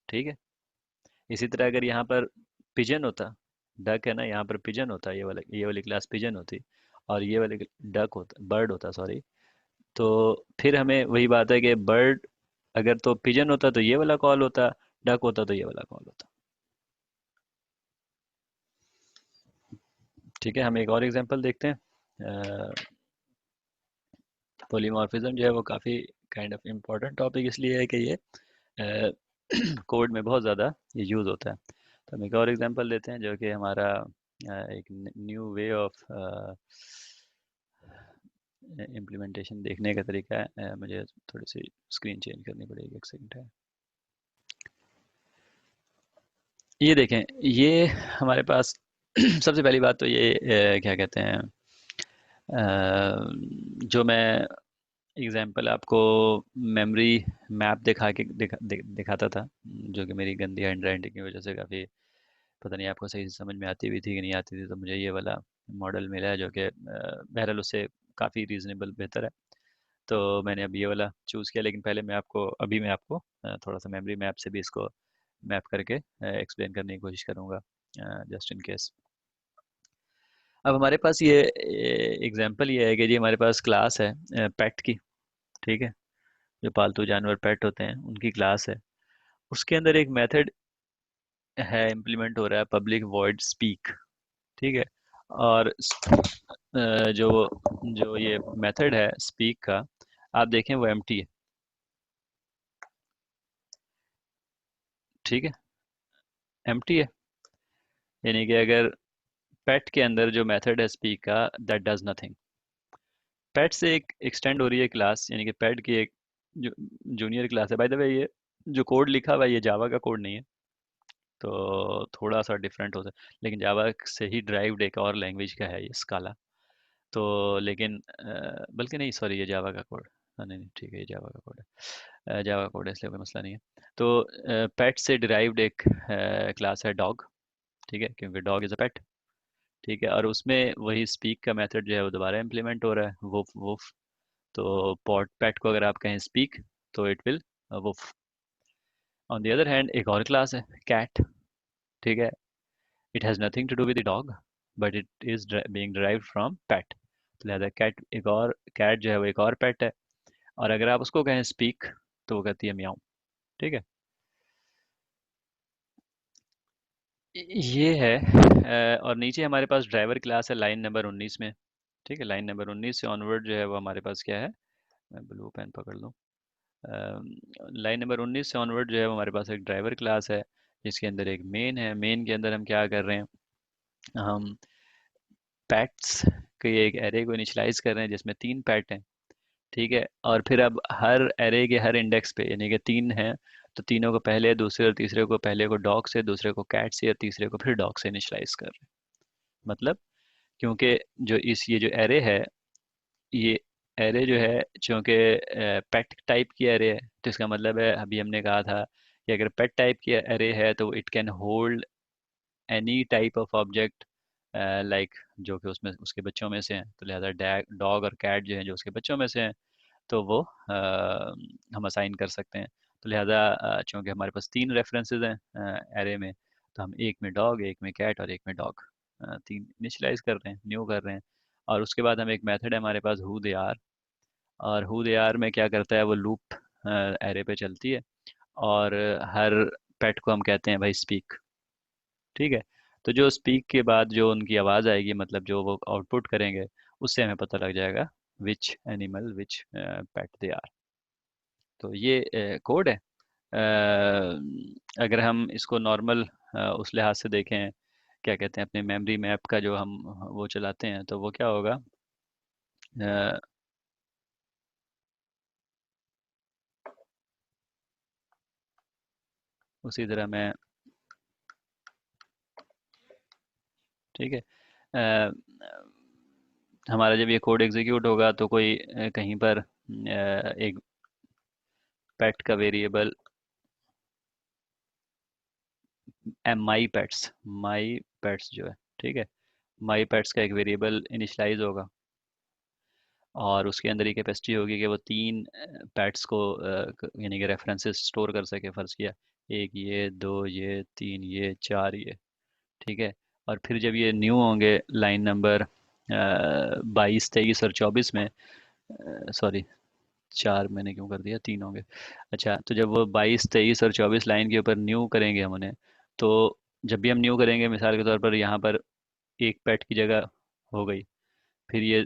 ठीक है, इसी तरह अगर यहाँ पर पिजन होता, डक है ना, यहाँ पर पिजन होता, ये वाली क्लास पिजन होती, और ये वाली डक होता, बर्ड होता सॉरी, तो फिर हमें वही बात है कि बर्ड अगर तो पिजन होता तो ये वाला कॉल होता, डक होता तो ये वाला कॉल होता। ठीक है, हम एक और एग्जांपल देखते हैं। पॉलीमॉर्फिज्म जो है वो काफ़ी काइंड ऑफ इम्पोर्टेंट टॉपिक इसलिए है कि ये कोड में बहुत ज़्यादा ये यूज़ होता है। तो हम एक और एग्जांपल लेते हैं जो कि हमारा एक न्यू वे ऑफ इम्प्लीमेंटेशन देखने का तरीका है। मुझे थोड़ी सी स्क्रीन चेंज करनी पड़ेगी, एक सेकंड है। ये देखें, ये हमारे पास सबसे पहली बात तो ये क्या कहते हैं, जो मैं एग्जांपल आपको मेमोरी मैप दिखा के दिखाता था, जो कि मेरी गंदी हैंड राइटिंग की वजह से काफ़ी, पता नहीं आपको सही से समझ में आती भी थी कि नहीं आती थी, तो मुझे ये वाला मॉडल मिला है जो कि बहरहाल उससे काफ़ी रीज़नेबल बेहतर है। तो मैंने अब ये वाला चूज़ किया, लेकिन पहले मैं आपको थोड़ा सा मेमोरी मैप से भी इसको मैप करके एक्सप्लेन करने की कोशिश करूँगा, जस्ट इन केस। अब हमारे पास ये एग्जांपल ये है कि जी हमारे पास क्लास है पेट की, ठीक है, जो पालतू जानवर पेट होते हैं उनकी क्लास है। उसके अंदर एक मेथड है, इम्प्लीमेंट हो रहा है, पब्लिक वॉइड स्पीक, ठीक है, और जो जो ये मेथड है स्पीक का, आप देखें वो एम्प्टी है, ठीक है, एम्प्टी है, यानी कि अगर पेट के अंदर जो मेथड है स्पीक का, दैट डज नथिंग। पेट से एक एक्सटेंड हो रही है क्लास, यानी कि पेट की एक जो जूनियर क्लास है। बाय द वे ये जो कोड लिखा हुआ है ये जावा का कोड नहीं है, तो थोड़ा सा डिफरेंट हो सकता है, लेकिन जावा से ही ड्राइव्ड एक और लैंग्वेज का है ये स्काला। तो लेकिन बल्कि नहीं सॉरी, ये जावा का कोड, नहीं नहीं ठीक है, ये जावा का कोड है, जावा कोड है, इसलिए कोई मसला नहीं है। तो पेट से डिराइव्ड एक क्लास है डॉग, ठीक है, क्योंकि डॉग इज़ अ पेट, ठीक है, और उसमें वही स्पीक का मेथड जो है वो दोबारा इम्प्लीमेंट हो रहा है, वुफ वुफ। तो पॉट पेट को अगर आप कहें स्पीक तो it will woof. On the other hand एक और क्लास है कैट, ठीक है, it has nothing to do with the dog, but it is being derived from pet, तो लिहाजा कैट एक और, कैट जो है वो एक और पेट है, और अगर आप उसको कहें स्पीक तो वो कहती है म्याऊं, ठीक है। ये है और नीचे हमारे पास ड्राइवर क्लास है लाइन नंबर 19 में, ठीक है, लाइन नंबर 19 से ऑनवर्ड जो है वो हमारे पास क्या है, मैं ब्लू पेन पकड़ लूँ, लाइन नंबर 19 से ऑनवर्ड जो है वो हमारे पास एक ड्राइवर क्लास है, जिसके अंदर एक मेन है। मेन के अंदर हम क्या कर रहे हैं, हम पैट्स के एक एरे को इनिशलाइज कर रहे हैं जिसमें 3 पैट हैं, ठीक है, और फिर अब हर एरे के हर इंडेक्स पे, यानी कि 3 हैं, तो तीनों को पहले, दूसरे और तीसरे को, पहले को डॉग से, दूसरे को कैट से, और तीसरे को फिर डॉग से इनिशलाइज कर रहे हैं। मतलब क्योंकि जो ये जो एरे है, ये एरे जो है चूँकि पेट टाइप की एरे है, तो इसका मतलब है, अभी हमने कहा था कि अगर पेट टाइप की एरे है तो it can hold any type of object like, जो कि उसमें उसके बच्चों में से हैं, तो लिहाजा डॉग और कैट जो हैं जो उसके बच्चों में से हैं, तो वो हम असाइन कर सकते हैं। तो लिहाजा चूँकि हमारे पास 3 रेफरेंसेस हैं एरे में, तो हम एक में डॉग, एक में कैट और एक में डॉग, तीन इनिशियलाइज कर रहे हैं, न्यू कर रहे हैं। और उसके बाद हम एक मेथड है हमारे पास हु दे आर, और हु दे आर में क्या करता है, वो लूप एरे पे चलती है, और हर पेट को हम कहते हैं भाई स्पीक। ठीक है। तो जो स्पीक के बाद जो उनकी आवाज़ आएगी, मतलब जो वो आउटपुट करेंगे, उससे हमें पता लग जाएगा which animal which pet they are. तो ये कोड है। अगर हम इसको नॉर्मल उस लिहाज से देखें, क्या कहते हैं, अपने मेमोरी मैप का जो हम वो चलाते हैं, तो वो क्या होगा, अ, उसी तरह मैं, ठीक है, अ, हमारा जब ये कोड एग्जीक्यूट होगा तो कोई कहीं पर एक पेट का वेरिएबल, माई पेट्स, माई पेट्स जो है, ठीक है, माई पेट्स का एक वेरिएबल इनिशलाइज होगा, और उसके अंदर ये कैपेसिटी होगी कि वो तीन पैट्स को यानी कि रेफरेंसेस स्टोर कर सके। फ़र्ज़ किया एक ये, दो ये, तीन ये, चार ये, ठीक है। और फिर जब ये न्यू होंगे लाइन नंबर 22, 23 और 24 में, सॉरी, चार मैंने क्यों कर दिया, तीन होंगे। अच्छा, तो जब वो 22, 23 और 24 लाइन के ऊपर न्यू करेंगे हम उन्हें, तो जब भी हम न्यू करेंगे, मिसाल के तौर पर यहाँ पर एक पेट की जगह हो गई, फिर ये,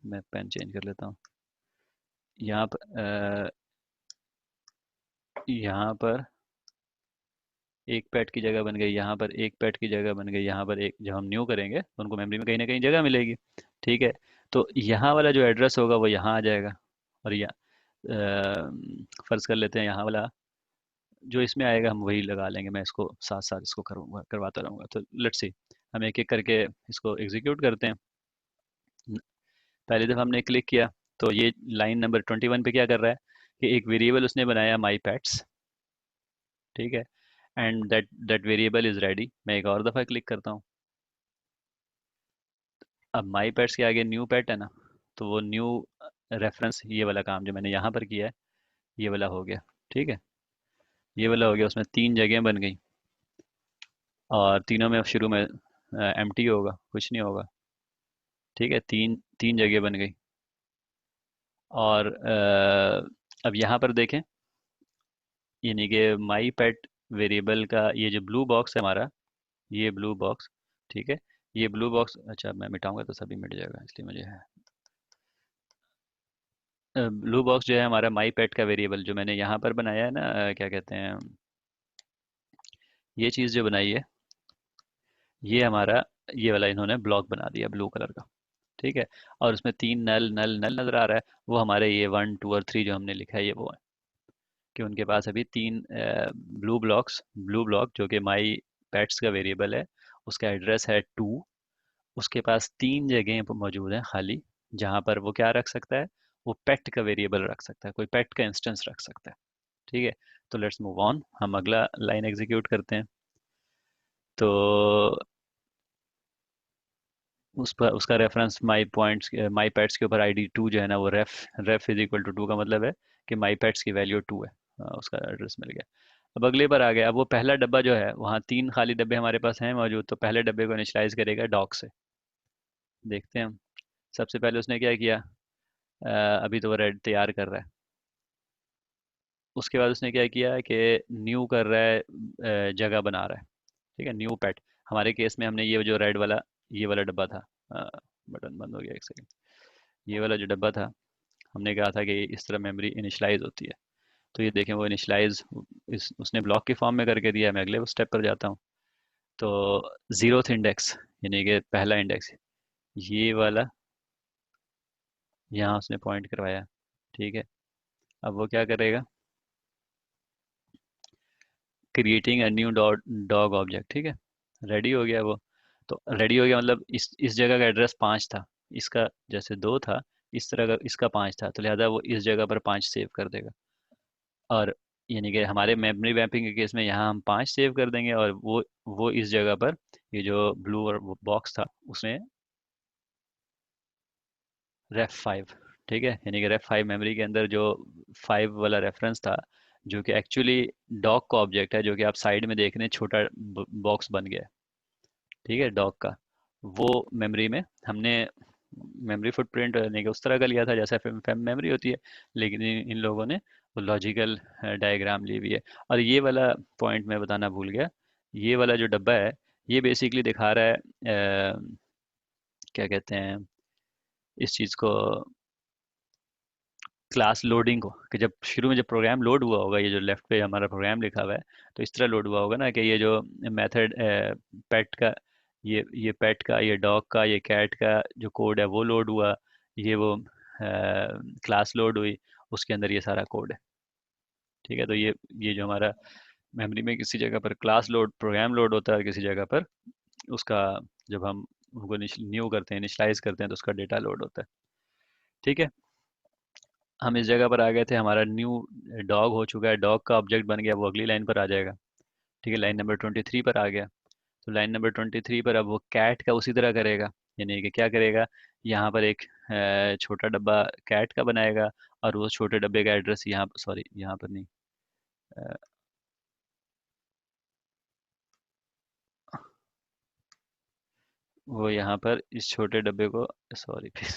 मैं पेन चेंज कर लेता हूँ, यहाँ पर यहाँ पर एक पेट की जगह बन गई, यहाँ पर एक पेट की जगह बन गई, यहाँ पर एक, जब हम न्यू करेंगे तो उनको मेमोरी में कहीं ना कहीं जगह मिलेगी। ठीक है। तो यहाँ वाला जो एड्रेस होगा वो यहाँ आ जाएगा, और यहाँ फर्ज कर लेते हैं यहाँ वाला जो इसमें आएगा हम वही लगा लेंगे, मैं इसको साथ साथ इसको करूँगा, करवाता रहूँगा। तो लेट्स सी, हम एक एक करके इसको एग्जीक्यूट करते हैं। पहली दफ़ा हमने क्लिक किया, तो ये लाइन नंबर 21 पे क्या कर रहा है कि एक वेरिएबल उसने बनाया माई पेट्स, ठीक है, and that variable is ready. मैं एक और दफ़ा क्लिक करता हूँ, अब माई पेट्स के आगे न्यू पेट है ना, तो वो न्यू रेफरेंस, ये वाला काम जो मैंने यहाँ पर किया है, ये वाला हो गया। ठीक है, ये वाला हो गया, उसमें तीन जगह बन गई, और तीनों में शुरू में एम्प्टी होगा, कुछ नहीं होगा। ठीक है, तीन तीन जगह बन गई। और अब यहाँ पर देखें, यानी कि माई पेट वेरिएबल का ये जो ब्लू बॉक्स है हमारा, ये ब्लू बॉक्स, ठीक है, ये ब्लू बॉक्स, अच्छा मैं मिटाऊंगा तो सभी मिट जाएगा, इसलिए मुझे है, ब्लू बॉक्स जो है हमारा माई पेट का वेरिएबल जो मैंने यहाँ पर बनाया है ना, क्या कहते हैं, ये चीज़ जो बनाई है, ये हमारा, ये वाला इन्होंने ब्लॉक बना दिया ब्लू कलर का। ठीक है। और उसमें तीन नल नल नल नज़र आ रहा है, वो हमारे ये 1, 2 और 3 जो हमने लिखा है, ये वो है कि उनके पास अभी तीन ब्लू ब्लॉक जो कि माई पेट्स का वेरिएबल है, उसका एड्रेस है 2, उसके पास तीन जगह मौजूद हैं खाली, जहाँ पर वो क्या रख सकता है, वो पेट का वेरिएबल रख सकता है, कोई पेट का इंस्टेंस रख सकता है। ठीक है। तो लेट्स मूव ऑन, हम अगला लाइन एग्जीक्यूट करते हैं। तो उस पर उसका रेफरेंस माई पॉइंट्स, माई पेट्स के ऊपर आईडी 2 जो है ना, वो रेफ इज इक्वल टू 2 का मतलब है कि माई पेट्स की वैल्यू 2 है। उसका एड्रेस मिल गया। अब अगले पर आ गया, अब वो पहला डब्बा जो है, वहाँ तीन खाली डब्बे हमारे पास हैं मौजूद, तो पहले डब्बे को इनिशियलाइज करेगा डॉग से। देखते हैं हम। सबसे पहले उसने क्या किया, अभी तो वो रेड तैयार कर रहा है। उसके बाद उसने क्या किया कि न्यू कर रहा है, जगह बना रहा है। ठीक है, न्यू पेट। हमारे केस में हमने ये जो रेड वाला, ये वाला डब्बा था, बटन बंद हो गया, एक सेकंड, ये वाला जो डब्बा था, हमने कहा था कि इस तरह मेमोरी इनिशलाइज होती है। तो ये देखें, वो इनिशलाइज इस उसने ब्लॉक की फॉर्म में करके दिया है। मैं अगले स्टेप पर जाता हूँ। तो जीरोथ इंडेक्स, यानी कि पहला इंडेक्स, ये वाला यहाँ उसने पॉइंट करवाया। ठीक है। अब वो क्या करेगा, creating a new dog object. ठीक है, रेडी हो गया वो। तो रेडी हो गया मतलब इस जगह का एड्रेस 5 था, इसका जैसे 2 था, इस तरह का इसका 5 था, तो लिहाजा वो इस जगह पर 5 सेव कर देगा। और यानी कि हमारे मेमोरी मैपिंग के केस में यहाँ हम 5 सेव कर देंगे, और वो इस जगह पर, ये जो ब्लू और बॉक्स था उसमें रेफ 5। ठीक है, यानी कि रेफ 5 मेमोरी के अंदर जो 5 वाला रेफरेंस था, जो कि एक्चुअली डॉग का ऑब्जेक्ट है, जो कि आप साइड में देख रहे हैं, छोटा बॉक्स बन गया है, ठीक है, डॉग का। वो मेमोरी में हमने मेमोरी फुटप्रिंट यानी कि उस तरह का लिया था जैसा मेमोरी होती है, लेकिन इन लोगों ने वो लॉजिकल डायग्राम ली हुई है। और ये वाला पॉइंट मैं बताना भूल गया, ये वाला जो डब्बा है, ये बेसिकली दिखा रहा है क्या कहते हैं इस चीज़ को, क्लास लोडिंग को, कि जब शुरू में जब प्रोग्राम लोड हुआ होगा, ये जो लेफ्ट पे हमारा प्रोग्राम लिखा हुआ है, तो इस तरह लोड हुआ होगा ना कि ये जो मेथड पेट का, ये पेट का, ये डॉग का, ये कैट का जो कोड है वो लोड हुआ, ये वो क्लास लोड हुई, उसके अंदर ये सारा कोड है। ठीक है, तो ये जो हमारा मेमोरी में किसी जगह पर क्लास लोड प्रोग्राम लोड होता है, किसी जगह पर उसका, जब हम उनको न्यू करते हैं, इनिशलाइज करते हैं, तो उसका डेटा लोड होता है। ठीक है, हम इस जगह पर आ गए थे, हमारा न्यू डॉग हो चुका है, डॉग का ऑब्जेक्ट बन गया, वो अगली लाइन पर आ जाएगा। ठीक है, लाइन नंबर 23 पर आ गया। तो लाइन नंबर 23 पर अब वो कैट का उसी तरह करेगा, यानी कि क्या करेगा, यहाँ पर एक छोटा डब्बा कैट का बनाएगा, और वो छोटे डब्बे का एड्रेस यहाँ, सॉरी यहाँ पर नहीं, अ, वो यहाँ पर इस छोटे डब्बे को, सॉरी फिर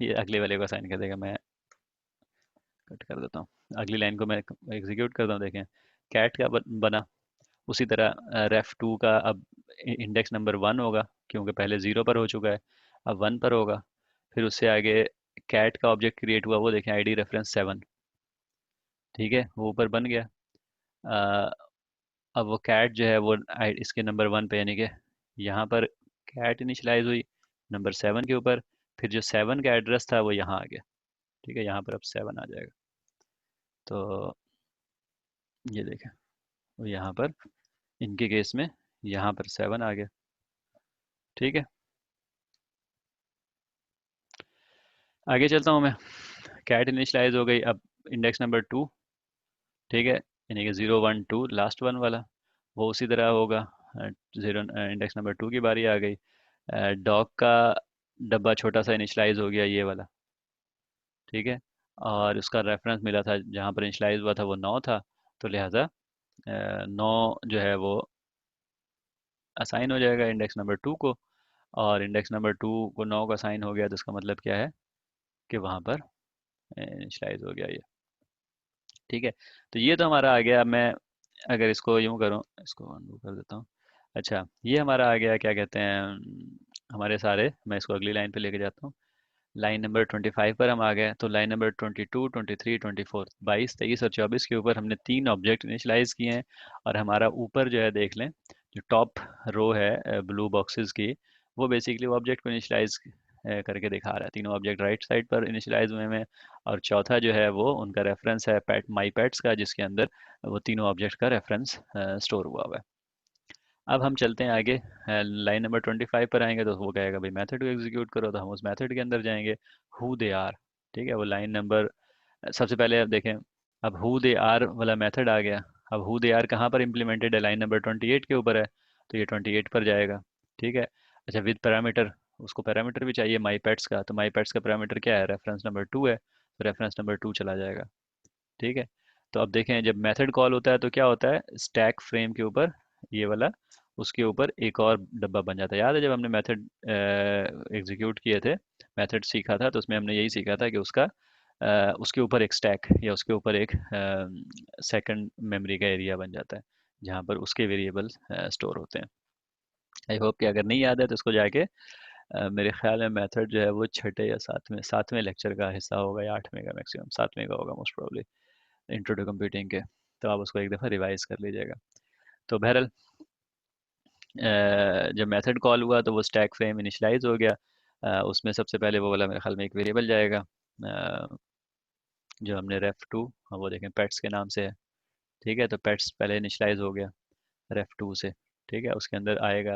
ये अगले वाले को असाइन कर देगा, मैं कट कर देता हूँ, अगली लाइन को मैं एग्जीक्यूट करता हूँ। देखें, कैट का बना, उसी तरह रेफ टू का अब इंडेक्स नंबर 1 होगा, क्योंकि पहले 0 पर हो चुका है, अब 1 पर होगा। फिर उससे आगे कैट का ऑब्जेक्ट क्रिएट हुआ, वो देखें आईडी रेफरेंस 7। ठीक है, वो ऊपर बन गया। अ, अब वो कैट जो है वो इसके नंबर 1 पे, यानी कि यहाँ पर कैट इनिशलाइज हुई नंबर 7 के ऊपर। फिर जो 7 का एड्रेस था वो यहाँ आ गया। ठीक है, यहाँ पर अब 7 आ जाएगा। तो ये देखें, वो यहाँ पर इनके केस में यहाँ पर 7 आ गया। ठीक है, आगे चलता हूँ मैं। कैट इनिशलाइज हो गई, अब इंडेक्स नंबर 2। ठीक है, यानी कि 0 1 2 लास्ट वन वाला, वो उसी तरह होगा। जीरो इंडेक्स नंबर 2 की बारी आ गई। डॉग का डब्बा छोटा सा इनिशलाइज हो गया, ये वाला। ठीक है, और उसका रेफरेंस मिला था, जहाँ पर इनिशलाइज हुआ था वो 9 था, तो लिहाजा 9 जो है वो असाइन हो जाएगा इंडेक्स नंबर 2 को। और इंडेक्स नंबर 2 को 9 का असाइन हो गया, तो इसका मतलब क्या है कि वहाँ पर इनिशलाइज हो गया ये। ठीक है, तो ये तो हमारा आ गया। अब मैं अगर इसको यूं करूं, इसको अनडू कर देता हूँ। अच्छा, ये हमारा आ गया, क्या कहते हैं, हमारे सारे, मैं इसको अगली लाइन पे लेके जाता हूँ। लाइन नंबर 25 पर हम आ गए, तो लाइन नंबर 22 23 24 22 23 और 24 के ऊपर हमने 3 ऑब्जेक्ट इनिशलाइज किए हैं। और हमारा ऊपर जो है देख लें, जो टॉप रो है ब्लू बॉक्सेस की, वो बेसिकली वो ऑब्जेक्ट को इनिशलाइज करके दिखा रहा है। तीनों ऑब्जेक्ट राइट साइड पर इनिशलाइज हुए हैं। और चौथा जो है वो उनका रेफरेंस है पेट माई पेट्स का, जिसके अंदर वो तीनों ऑब्जेक्ट का रेफरेंस स्टोर हुआ हुआ है। अब हम चलते हैं आगे, लाइन नंबर 25 पर आएंगे, तो वो कहेगा भाई मेथड को एग्जीक्यूट करो, तो हम उस मेथड के अंदर जाएंगे, हु दे आर। ठीक है, वो लाइन नंबर, सबसे पहले आप देखें, अब हु दे आर वाला मेथड आ गया। अब हु दे आर कहाँ पर इम्प्लीमेंटेड है, लाइन नंबर 28 के ऊपर है, तो ये 28 पर जाएगा। ठीक है, अच्छा, विद पैरामीटर, उसको पैरामीटर भी चाहिए माई पेट्स का, तो माई पेट्स का पैरामीटर क्या है, रेफरेंस नंबर 2 है, तो रेफरेंस नंबर 2 चला जाएगा। ठीक है, तो अब देखें, जब मेथड कॉल होता है तो क्या होता है, स्टैक फ्रेम के ऊपर ये वाला, उसके ऊपर एक और डब्बा बन जाता है। याद है जब हमने मेथड एग्जीक्यूट किए थे, मेथड सीखा था, तो उसमें हमने यही सीखा था कि उसका उसके ऊपर एक स्टैक या उसके ऊपर एक सेकंड मेमोरी का एरिया बन जाता है, जहाँ पर उसके वेरिएबल स्टोर होते हैं। आई होप कि अगर नहीं याद है तो इसको जाके मेरे ख्याल में मेथड जो है वो छठे या सातवें लेक्चर का हिस्सा होगा, या 8वें का, मैक्सिमम 7वें का होगा most probably, intro to computing के। तो आप उसको एक दफ़ा रिवाइज कर लीजिएगा। तो बहरहाल जब मेथड कॉल हुआ तो वो स्टैक फ्रेम इनिशलाइज हो गया। उसमें सबसे पहले वो वाला मेरे ख्याल में एक वेरिएबल जाएगा, जो हमने रेफ टू, वो देखें पेट्स के नाम से है। ठीक है, तो पेट्स पहले इनिशलाइज हो गया रेफ टू से। ठीक है, उसके अंदर आएगा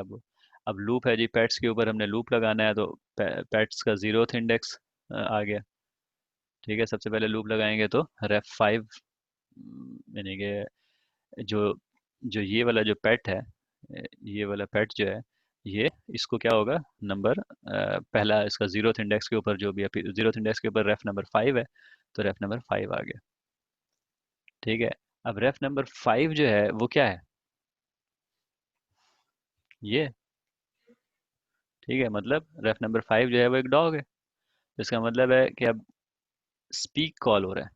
अब लूप है जी, पेट्स के ऊपर हमने लूप लगाना है, तो पेट्स का 0th इंडेक्स आ गया। ठीक है, सबसे पहले लूप लगाएंगे तो रेफ 5, यानी कि जो जो ये वाला जो पेट है, ये वाला पेट जो है, ये इसको क्या होगा, नंबर पहला इसका 0th इंडेक्स के ऊपर जो भी है, 0th इंडेक्स के ऊपर रेफ नंबर 5 है, तो रेफ नंबर 5 आ गया। ठीक है, अब रेफ नंबर 5 जो है वो क्या है? ये, ठीक है, मतलब रेफ नंबर 5 जो है वो एक डॉग है। तो इसका मतलब है कि अब स्पीक कॉल हो रहा है।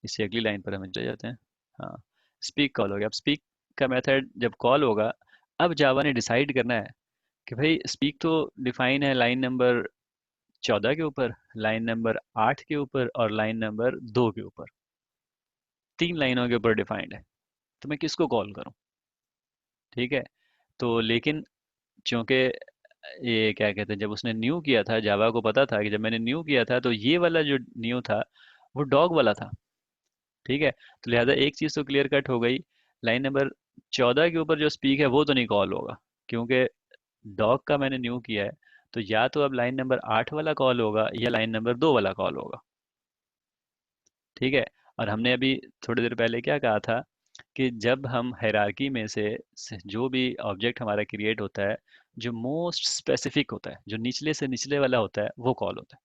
इससे अगली लाइन पर हम चले जाते हैं। हाँ, स्पीक कॉल हो गया। अब स्पीक का मेथड जब कॉल होगा, अब जावा ने डिसाइड करना है कि भाई स्पीक तो डिफाइन है लाइन नंबर 14 के ऊपर, लाइन नंबर 8 के ऊपर और लाइन नंबर 2 के ऊपर। 3 लाइनों के ऊपर डिफाइंड है। तो मैं किसको कॉल करूं? ठीक है। तो लेकिन चूंकि ये क्या कहते हैं, जब उसने न्यू किया था, जावा को पता था कि जब मैंने न्यू किया था तो ये वाला जो न्यू था वो डॉग वाला था। ठीक है। तो लिहाजा एक चीज़ तो क्लियर कट हो गई, लाइन नंबर 14 के ऊपर जो स्पीक है वो तो नहीं कॉल होगा, क्योंकि डॉग का मैंने न्यू किया है। तो या तो अब लाइन नंबर 8 वाला कॉल होगा या लाइन नंबर 2 वाला कॉल होगा। ठीक है। और हमने अभी थोड़ी देर पहले क्या कहा था कि जब हम हायरार्की में से जो भी ऑब्जेक्ट हमारा क्रिएट होता है, जो मोस्ट स्पेसिफिक होता है, जो निचले से निचले वाला होता है, वो कॉल होता है,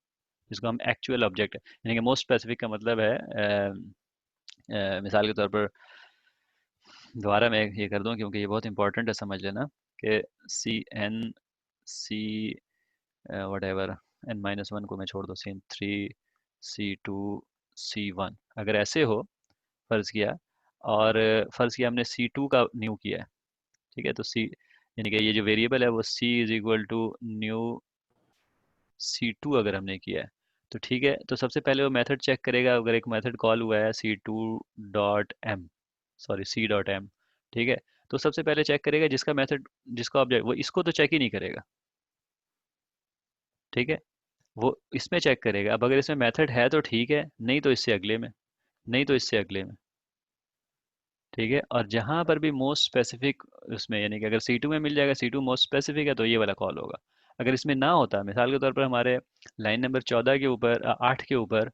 जिसको हम एक्चुअल ऑब्जेक्ट, यानी कि मोस्ट स्पेसिफिक का मतलब है मिसाल के तौर पर, दोबारा मैं ये कर दूं क्योंकि ये बहुत इंपॉर्टेंट है, समझ लेना कि सी वट एवर n-1 को मैं छोड़ दो, C3, C2, C1, अगर ऐसे हो, फर्ज किया, और फर्ज किया हमने C2 का न्यू किया है। ठीक है। तो सी, यानी कि ये जो वेरिएबल है वो C is equal to new C2 अगर हमने किया है, तो ठीक है, तो सबसे पहले वो मेथड चेक करेगा। अगर एक मेथड कॉल हुआ है C2 dot M, sorry C dot M, ठीक है, तो सबसे पहले चेक करेगा जिसका मेथड, जिसका ऑब्जेक्ट, वो इसको तो चेक ही नहीं करेगा। ठीक है। वो इसमें चेक करेगा। अब अगर इसमें मेथड है तो ठीक है, नहीं तो इससे अगले में, नहीं तो इससे अगले में। ठीक है। और जहां पर भी मोस्ट स्पेसिफिक, उसमें यानी कि अगर C2 में मिल जाएगा, C2 मोस्ट स्पेसिफिक है, तो ये वाला कॉल होगा। अगर इसमें ना होता, मिसाल के तौर पर हमारे लाइन नंबर 14 के ऊपर 8 के ऊपर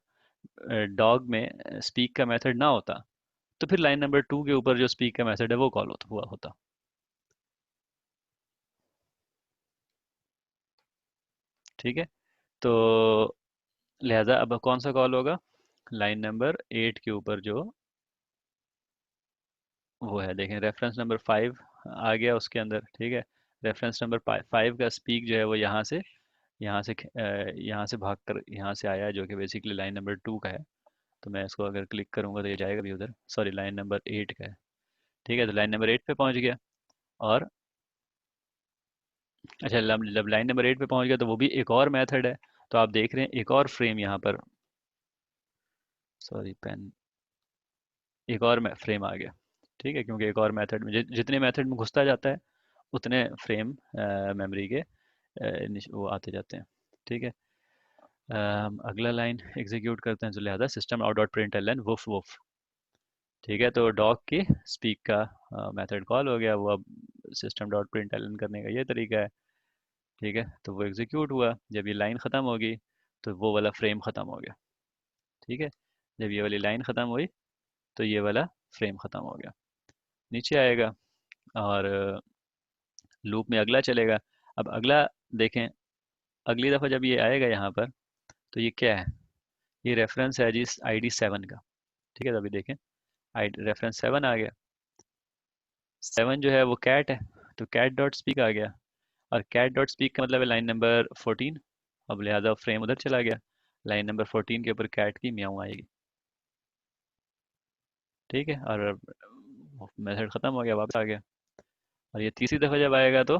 डॉग में स्पीक का मेथड ना होता, तो फिर लाइन नंबर 2 के ऊपर जो स्पीक का मेथड है वो कॉल होता हुआ होता। ठीक है। तो लिहाजा अब कौन सा कॉल होगा? लाइन नंबर 8 के ऊपर जो वो है, देखें रेफरेंस नंबर 5 आ गया उसके अंदर। ठीक है। रेफरेंस नंबर 5 का स्पीक जो है वो यहाँ से भाग कर यहाँ से आया है, जो कि बेसिकली लाइन नंबर 2 का है। तो मैं इसको अगर क्लिक करूंगा तो ये जाएगा भी उधर, सॉरी लाइन नंबर 8 का है। ठीक है। तो लाइन नंबर 8 पे पहुंच गया। और अच्छा, जब लाइन नंबर 8 पे पहुंच गया तो वो भी एक और मेथड है। तो आप देख रहे हैं एक और फ्रेम यहाँ पर, सॉरी पेन, एक और फ्रेम आ गया। ठीक है, क्योंकि एक और मेथड में जितने मेथड में घुसता जाता है उतने फ्रेम मेमोरी के वो आते जाते हैं। ठीक है। अगला लाइन एग्जीक्यूट करते हैं, जो लिहाजा system out dot print L N woof woof. ठीक है। तो डॉग की स्पीक का मेथड कॉल हो गया, वो अब system dot print L N करने का ये तरीका है। ठीक है। तो वो एग्जीक्यूट हुआ, जब ये लाइन ख़त्म होगी तो वो वाला फ्रेम ख़त्म हो गया। ठीक है। जब ये वाली लाइन ख़त्म हुई तो ये वाला फ्रेम ख़त्म हो गया। नीचे आएगा और लूप में अगला चलेगा। अब अगला देखें, अगली दफ़ा जब ये आएगा यहाँ पर, तो ये क्या है? ये रेफरेंस है जी ID 7 का। ठीक है। तो अभी देखें, आई रेफरेंस 7 आ गया। 7 जो है वो कैट है, तो कैट डॉट स्पीक आ गया। और कैट डॉट स्पीक का मतलब है लाइन नंबर 14। अब लिहाजा फ्रेम उधर चला गया, लाइन नंबर 14 के ऊपर कैट की म्याऊं आएगी। ठीक है। और मेथड ख़त्म हो गया, वापस आ गया। और ये तीसरी दफ़ा जब आएगा तो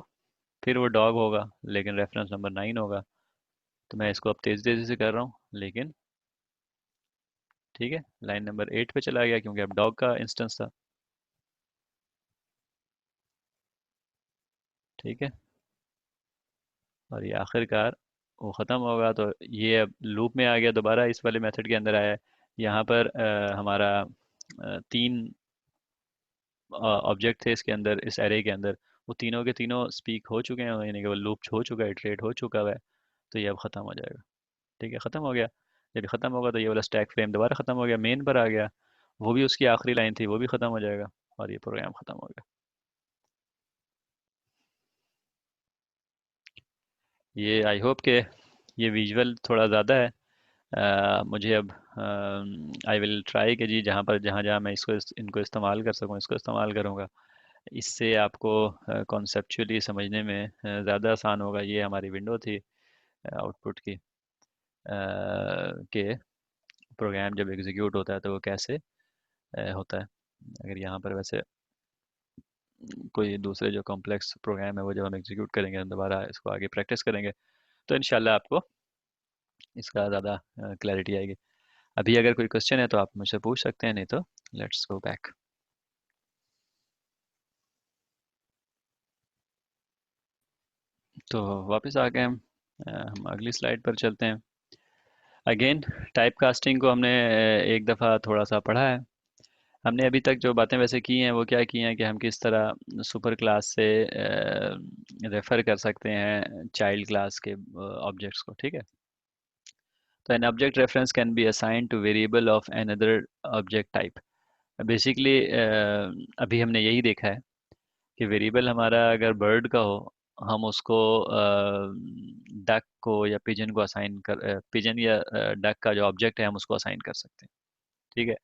फिर वो डॉग होगा, लेकिन रेफरेंस नंबर 9 होगा। तो मैं इसको अब तेज़ी तेज़ी से कर रहा हूँ, लेकिन ठीक है, लाइन नंबर 8 पे चला गया क्योंकि अब डॉग का इंस्टेंस था। ठीक है। और ये आखिरकार वो ख़त्म होगा, तो ये अब लूप में आ गया, दोबारा इस वाले मेथड के अंदर आया है। यहाँ पर हमारा 3 ऑब्जेक्ट थे इसके अंदर, इस एरे के अंदर। वो तीनों के तीनों स्पीक हो चुके हैं, यानी कि वो लूप हो चुका है, इटरेट हो चुका है। तो ये अब ख़त्म हो जाएगा। ठीक है, ख़त्म हो गया। जब ये ख़त्म होगा तो ये वाला स्टैक फ्रेम दोबारा ख़त्म हो गया, मेन पर आ गया। वो भी उसकी आखिरी लाइन थी, वो भी ख़त्म हो जाएगा। और ये प्रोग्राम ख़त्म हो गया। ये आई होप के ये विजुअल थोड़ा ज़्यादा है। मुझे अब आई विल ट्राई कि जी जहाँ पर जहाँ जहाँ मैं इनको इस्तेमाल कर सकूँ इसको इस्तेमाल करूँगा। इससे आपको कॉन्सेप्चुअली समझने में ज़्यादा आसान होगा। ये हमारी विंडो थी आउटपुट की, कि प्रोग्राम जब एग्जीक्यूट होता है तो वो कैसे होता है। अगर यहाँ पर वैसे कोई दूसरे जो कॉम्प्लेक्स प्रोग्राम है वो जब हम एग्जीक्यूट करेंगे, हम दोबारा इसको आगे प्रैक्टिस करेंगे तो इंशाल्लाह आपको इसका ज़्यादा क्लैरिटी आएगी। अभी अगर कोई क्वेश्चन है तो आप मुझसे पूछ सकते हैं, नहीं तो लेट्स गो बैक। तो वापस आ गए हम अगली स्लाइड पर चलते हैं। अगेन टाइप कास्टिंग को हमने एक दफ़ा थोड़ा सा पढ़ा है। हमने अभी तक जो बातें वैसे की हैं वो क्या की हैं कि हम किस तरह सुपर क्लास से रेफ़र कर सकते हैं चाइल्ड क्लास के ऑब्जेक्ट्स को, ठीक है। तो an object reference can be assign two variable of another object type. Basically अभी हमने यही देखा है कि वेरिएबल हमारा अगर बर्ड का हो, हम उसको डक को या पिजन को असाइन कर पिजन या डक का जो ऑब्जेक्ट है हम उसको असाइन कर सकते हैं, ठीक है।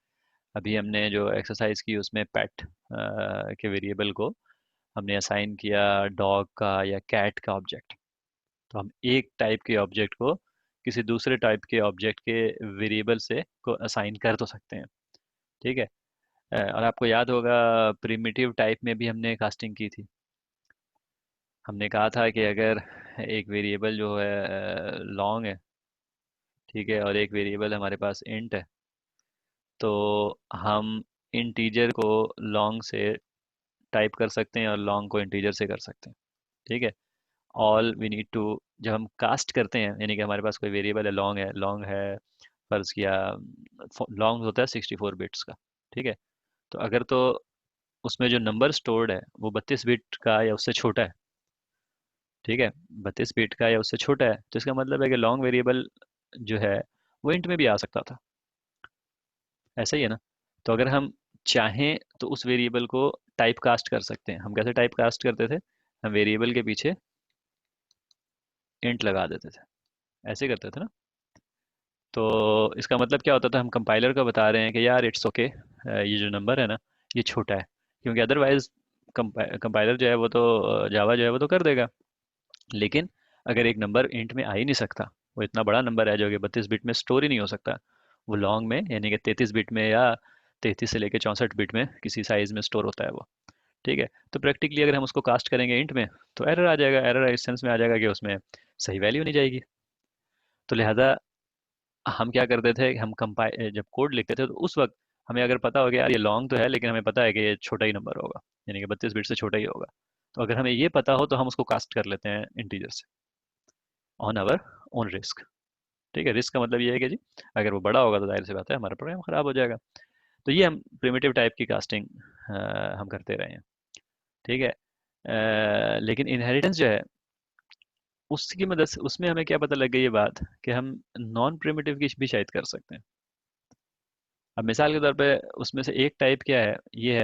अभी हमने जो एक्सरसाइज की उसमें पेट के वेरिएबल को हमने असाइन किया डॉग का या कैट का ऑब्जेक्ट। तो हम एक टाइप के ऑब्जेक्ट को किसी दूसरे टाइप के ऑब्जेक्ट के वेरिएबल से को असाइन कर तो सकते हैं, ठीक है। और आपको याद होगा प्रिमिटिव टाइप में भी हमने कास्टिंग की थी। हमने कहा था कि अगर एक वेरिएबल जो है लॉन्ग है, ठीक है, और एक वेरिएबल हमारे पास इंट है, तो हम इंटीजर को लॉन्ग से टाइप कर सकते हैं और लॉन्ग को इंटीजर से कर सकते हैं, ठीक है। ऑल वी नीड टू, जब हम कास्ट करते हैं यानी कि हमारे पास कोई वेरिएबल है, लॉन्ग है, फर्ज किया लॉन्ग होता है 64 बिट्स का, ठीक है। तो अगर तो उसमें जो नंबर स्टोर्ड है वो 32 बिट का या उससे छोटा है, ठीक है, 32 बिट का या उससे छोटा है, तो इसका मतलब है कि लॉन्ग वेरिएबल जो है वो इंट में भी आ सकता था, ऐसा ही है ना। तो अगर हम चाहें तो उस वेरिएबल को टाइप कास्ट कर सकते हैं। हम कैसे टाइप कास्ट करते थे? हम वेरिएबल के पीछे इंट लगा देते थे, ऐसे करते थे ना। तो इसका मतलब क्या होता था, हम कंपाइलर को बता रहे हैं कि यार इट्स ओके, ये जो नंबर है ना ये छोटा है, क्योंकि अदरवाइज कंपाइलर जो है वो तो जावा जो है वो तो कर देगा। लेकिन अगर एक नंबर इंट में आ ही नहीं सकता, वो इतना बड़ा नंबर है जो कि 32 बिट में स्टोर ही नहीं हो सकता, वो लॉन्ग में यानी कि 33 बिट में या 33 से लेके 64 बिट में किसी साइज में स्टोर होता है वो, ठीक है। तो प्रैक्टिकली अगर हम उसको कास्ट करेंगे इंट में तो एरर आ जाएगा। एरर इस सेंस में आ जाएगा कि उसमें सही वैल्यू नहीं जाएगी। तो लिहाजा हम क्या करते थे, हम कंपाइ जब कोड लिखते थे तो उस वक्त हमें अगर पता हो गया यार ये लॉन्ग तो है लेकिन हमें पता है कि ये छोटा ही नंबर होगा, यानी कि 32 बिट से छोटा ही होगा, तो अगर हमें ये पता हो तो हम उसको कास्ट कर लेते हैं इंटीजर से ऑन आवर ओन रिस्क, ठीक है। रिस्क का मतलब ये है कि जी अगर वो बड़ा होगा तो जाहिर सी बात है हमारा प्रोग्राम खराब हो जाएगा। तो ये हम प्रिमिटिव टाइप की कास्टिंग हम करते रहे हैं, ठीक है। लेकिन इनहेरिटेंस जो है उसकी मदद से उसमें हमें क्या पता लग गई ये बात कि हम नॉन प्रिमिटिव की भी शायद कर सकते हैं। अब मिसाल के तौर पे उसमें से एक टाइप क्या है, ये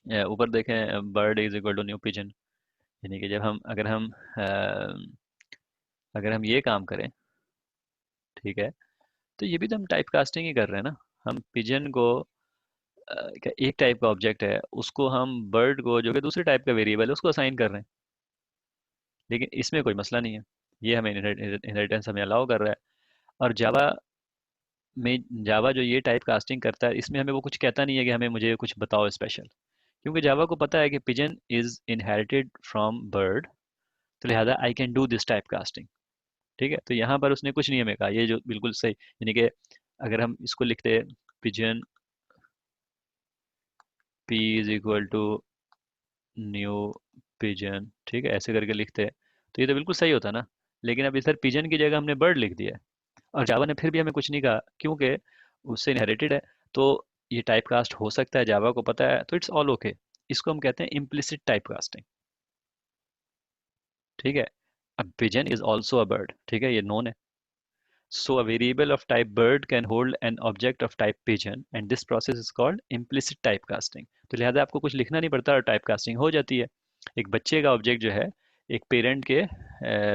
है ऊपर देखें bird is equal to new pigeon, यानी कि जब हम अगर हम ये काम करें, ठीक है, तो ये भी तो हम टाइप कास्टिंग ही कर रहे हैं ना। हम पिजन को एक टाइप का ऑब्जेक्ट है उसको हम बर्ड को जो कि दूसरे टाइप का वेरिएबल है उसको असाइन कर रहे हैं, लेकिन इसमें कोई मसला नहीं है, ये हमें इनहेरिटेंस हमें अलाउ कर रहा है। और जावा जो ये टाइप कास्टिंग करता है इसमें हमें वो कुछ कहता नहीं है कि हमें मुझे कुछ बताओ स्पेशल, क्योंकि जावा को पता है कि pigeon is inherited from bird, तो लिहाजा I can do this type casting, ठीक है। तो यहाँ पर उसने कुछ नहीं हमें कहा, ये जो बिल्कुल सही, यानी कि अगर हम इसको लिखते pigeon P is equal to new pigeon, ठीक है, ऐसे करके लिखते तो ये तो बिल्कुल सही होता ना। लेकिन अब इधर पिजन की जगह हमने बर्ड लिख दिया है और जावा ने फिर भी हमें कुछ नहीं कहा, क्योंकि उससे इनहेरिटेड है। तो ये टाइप कास्ट हो सकता है, जावा को पता है, तो इट्स ऑल ओके। इसको हम कहते हैं इम्प्लिसिट टाइप कास्टिंग, ठीक है। अब pigeon is also a bird, ठीक है, ये नोन है। So a variable of type bird can hold an object of type pigeon and this process is called implicit typecasting। तो लिहाजा आपको कुछ लिखना नहीं पड़ता और टाइप कास्टिंग हो जाती है। एक बच्चे का ऑब्जेक्ट जो है एक पेरेंट के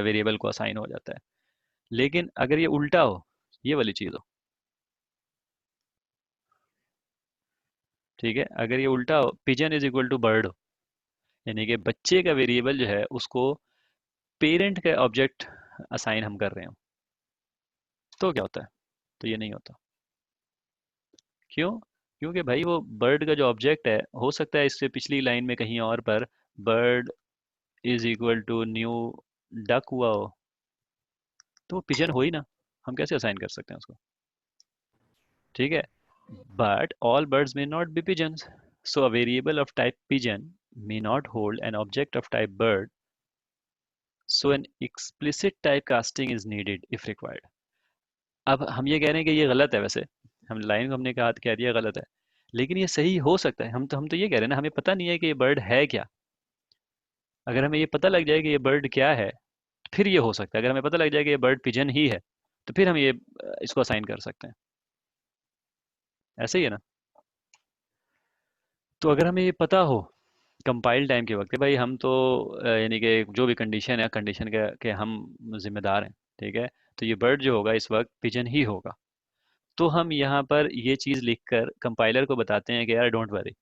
वेरिएबल को असाइन हो जाता है। लेकिन अगर ये उल्टा हो, ये वाली चीज़ हो, ठीक है, अगर ये उल्टा हो, pigeon is equal to bird हो, यानी कि बच्चे का वेरिएबल जो है उसको पेरेंट का ऑब्जेक्ट असाइन हम कर रहे हो, तो क्या होता है? तो ये नहीं होता। क्यों? क्योंकि भाई वो बर्ड का जो ऑब्जेक्ट है, हो सकता है इससे पिछली लाइन में कहीं और पर bird is equal to new duck हुआ हो, तो वो पिजन हो ही ना, हम कैसे असाइन कर सकते हैं उसको? ठीक है, but all birds may not be pigeons, so a variable of type pigeon may not hold an object of type bird, so an explicit typecasting is needed if required. अब हम ये कह रहे हैं कि ये गलत है, वैसे हम लाइन को हमने कहा कह दिया गलत है, लेकिन ये सही हो सकता है। हम तो ये कह रहे हैं ना, हमें पता नहीं है कि ये बर्ड है क्या। अगर हमें ये पता लग जाए कि ये बर्ड क्या है, फिर ये हो सकता है। अगर हमें पता लग जाए कि ये बर्ड पिजन ही है, तो फिर हम ये इसको असाइन कर सकते हैं। ऐसे ही है ना? तो अगर हमें ये पता हो कंपाइल टाइम के वक्त कि भाई हम तो यानी कि जो भी कंडीशन है, कंडीशन के हम जिम्मेदार हैं, ठीक है, तो ये बर्ड जो होगा इस वक्त पिजन ही होगा, तो हम यहाँ पर ये चीज़ लिखकर कंपाइलर को बताते हैं कि यार डोंट वरी,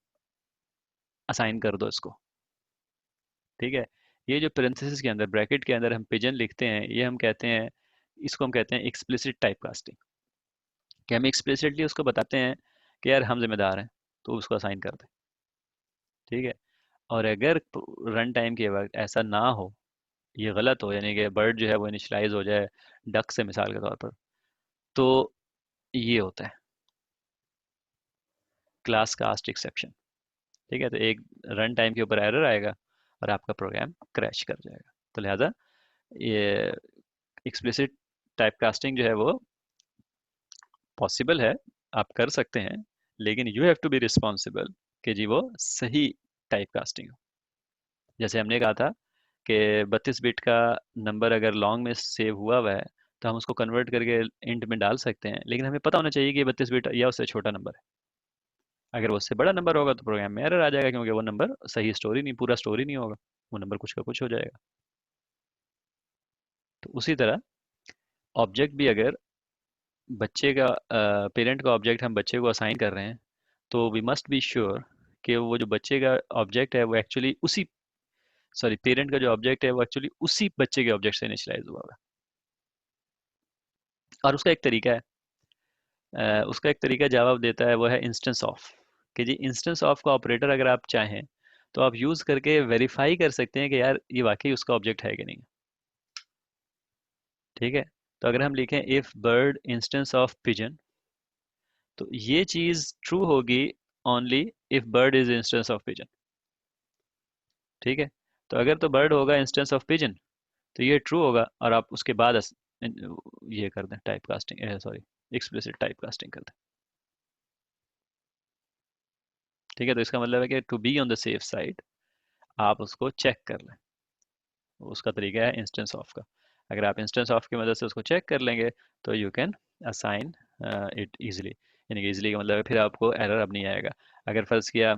असाइन कर दो इसको। ठीक है, ये जो पेरेंथेसिस के अंदर, ब्रैकेट के अंदर हम पिजन लिखते हैं, ये हम कहते हैं, इसको हम कहते हैं एक्सप्लिसिट टाइप कास्टिंग, कि हम एक्सप्लिसिटली उसको बताते हैं कि यार हम जिम्मेदार हैं, तो उसको असाइन कर दे। ठीक है, और अगर रन टाइम के वक्त ऐसा ना हो, ये गलत हो, यानी कि बर्ड जो है वो इनिशलाइज हो जाए डक से मिसाल के तौर पर, तो ये होता है क्लास कास्ट एक्सेप्शन। ठीक है, तो एक रन टाइम के ऊपर एरर आएगा और आपका प्रोग्राम क्रैश कर जाएगा। तो लिहाजा ये एक्सप्लिसिट टाइप कास्टिंग जो है वो पॉसिबल है, आप कर सकते हैं, लेकिन you have to be responsible कि जी वो सही टाइप कास्टिंग हो। जैसे हमने कहा था कि 32 बिट का नंबर अगर लॉन्ग में सेव हुआ हुआ है, तो हम उसको कन्वर्ट करके इंट में डाल सकते हैं, लेकिन हमें पता होना चाहिए कि 32 बिट या उससे छोटा नंबर है। अगर वो उससे बड़ा नंबर होगा तो प्रोग्राम में एरर आ जाएगा, क्योंकि वो नंबर सही स्टोरी नहीं, पूरा स्टोरी नहीं होगा, वो नंबर कुछ का कुछ हो जाएगा। तो उसी तरह ऑब्जेक्ट भी, अगर बच्चे का पेरेंट का ऑब्जेक्ट हम बच्चे को असाइन कर रहे हैं, तो वी मस्ट बी श्योर कि वो जो बच्चे का ऑब्जेक्ट है वो एक्चुअली उसी, सॉरी, पेरेंट का जो ऑब्जेक्ट है वो एक्चुअली उसी बच्चे के ऑब्जेक्ट से इनिशियलाइज हुआ है। और उसका एक तरीका है, उसका एक तरीका जवाब देता है, वो है इंस्टेंस ऑफ। कि जी इंस्टेंस ऑफ का ऑपरेटर अगर आप चाहें तो आप यूज़ करके वेरीफाई कर सकते हैं कि यार ये वाकई उसका ऑब्जेक्ट है कि नहीं। ठीक है, तो अगर हम लिखें if bird instance of pigeon, तो ये चीज़ ट्रू होगी only if bird is instance of pigeon. ठीक है, तो अगर तो बर्ड होगा इंस्टेंस ऑफ पिजन, तो ये ट्रू होगा, और आप उसके बाद ये कर दें type casting, sorry, explicit type casting कर दें। ठीक है, तो इसका मतलब है कि to be on the safe side आप उसको चेक कर लें। उसका तरीका है इंस्टेंस ऑफ का। अगर आप इंस्टेंस ऑफ की मदद से उसको चेक कर लेंगे, तो you can assign it easily. यानी कि इजीली का मतलब है फिर आपको एरर अब नहीं आएगा। अगर फर्ज किया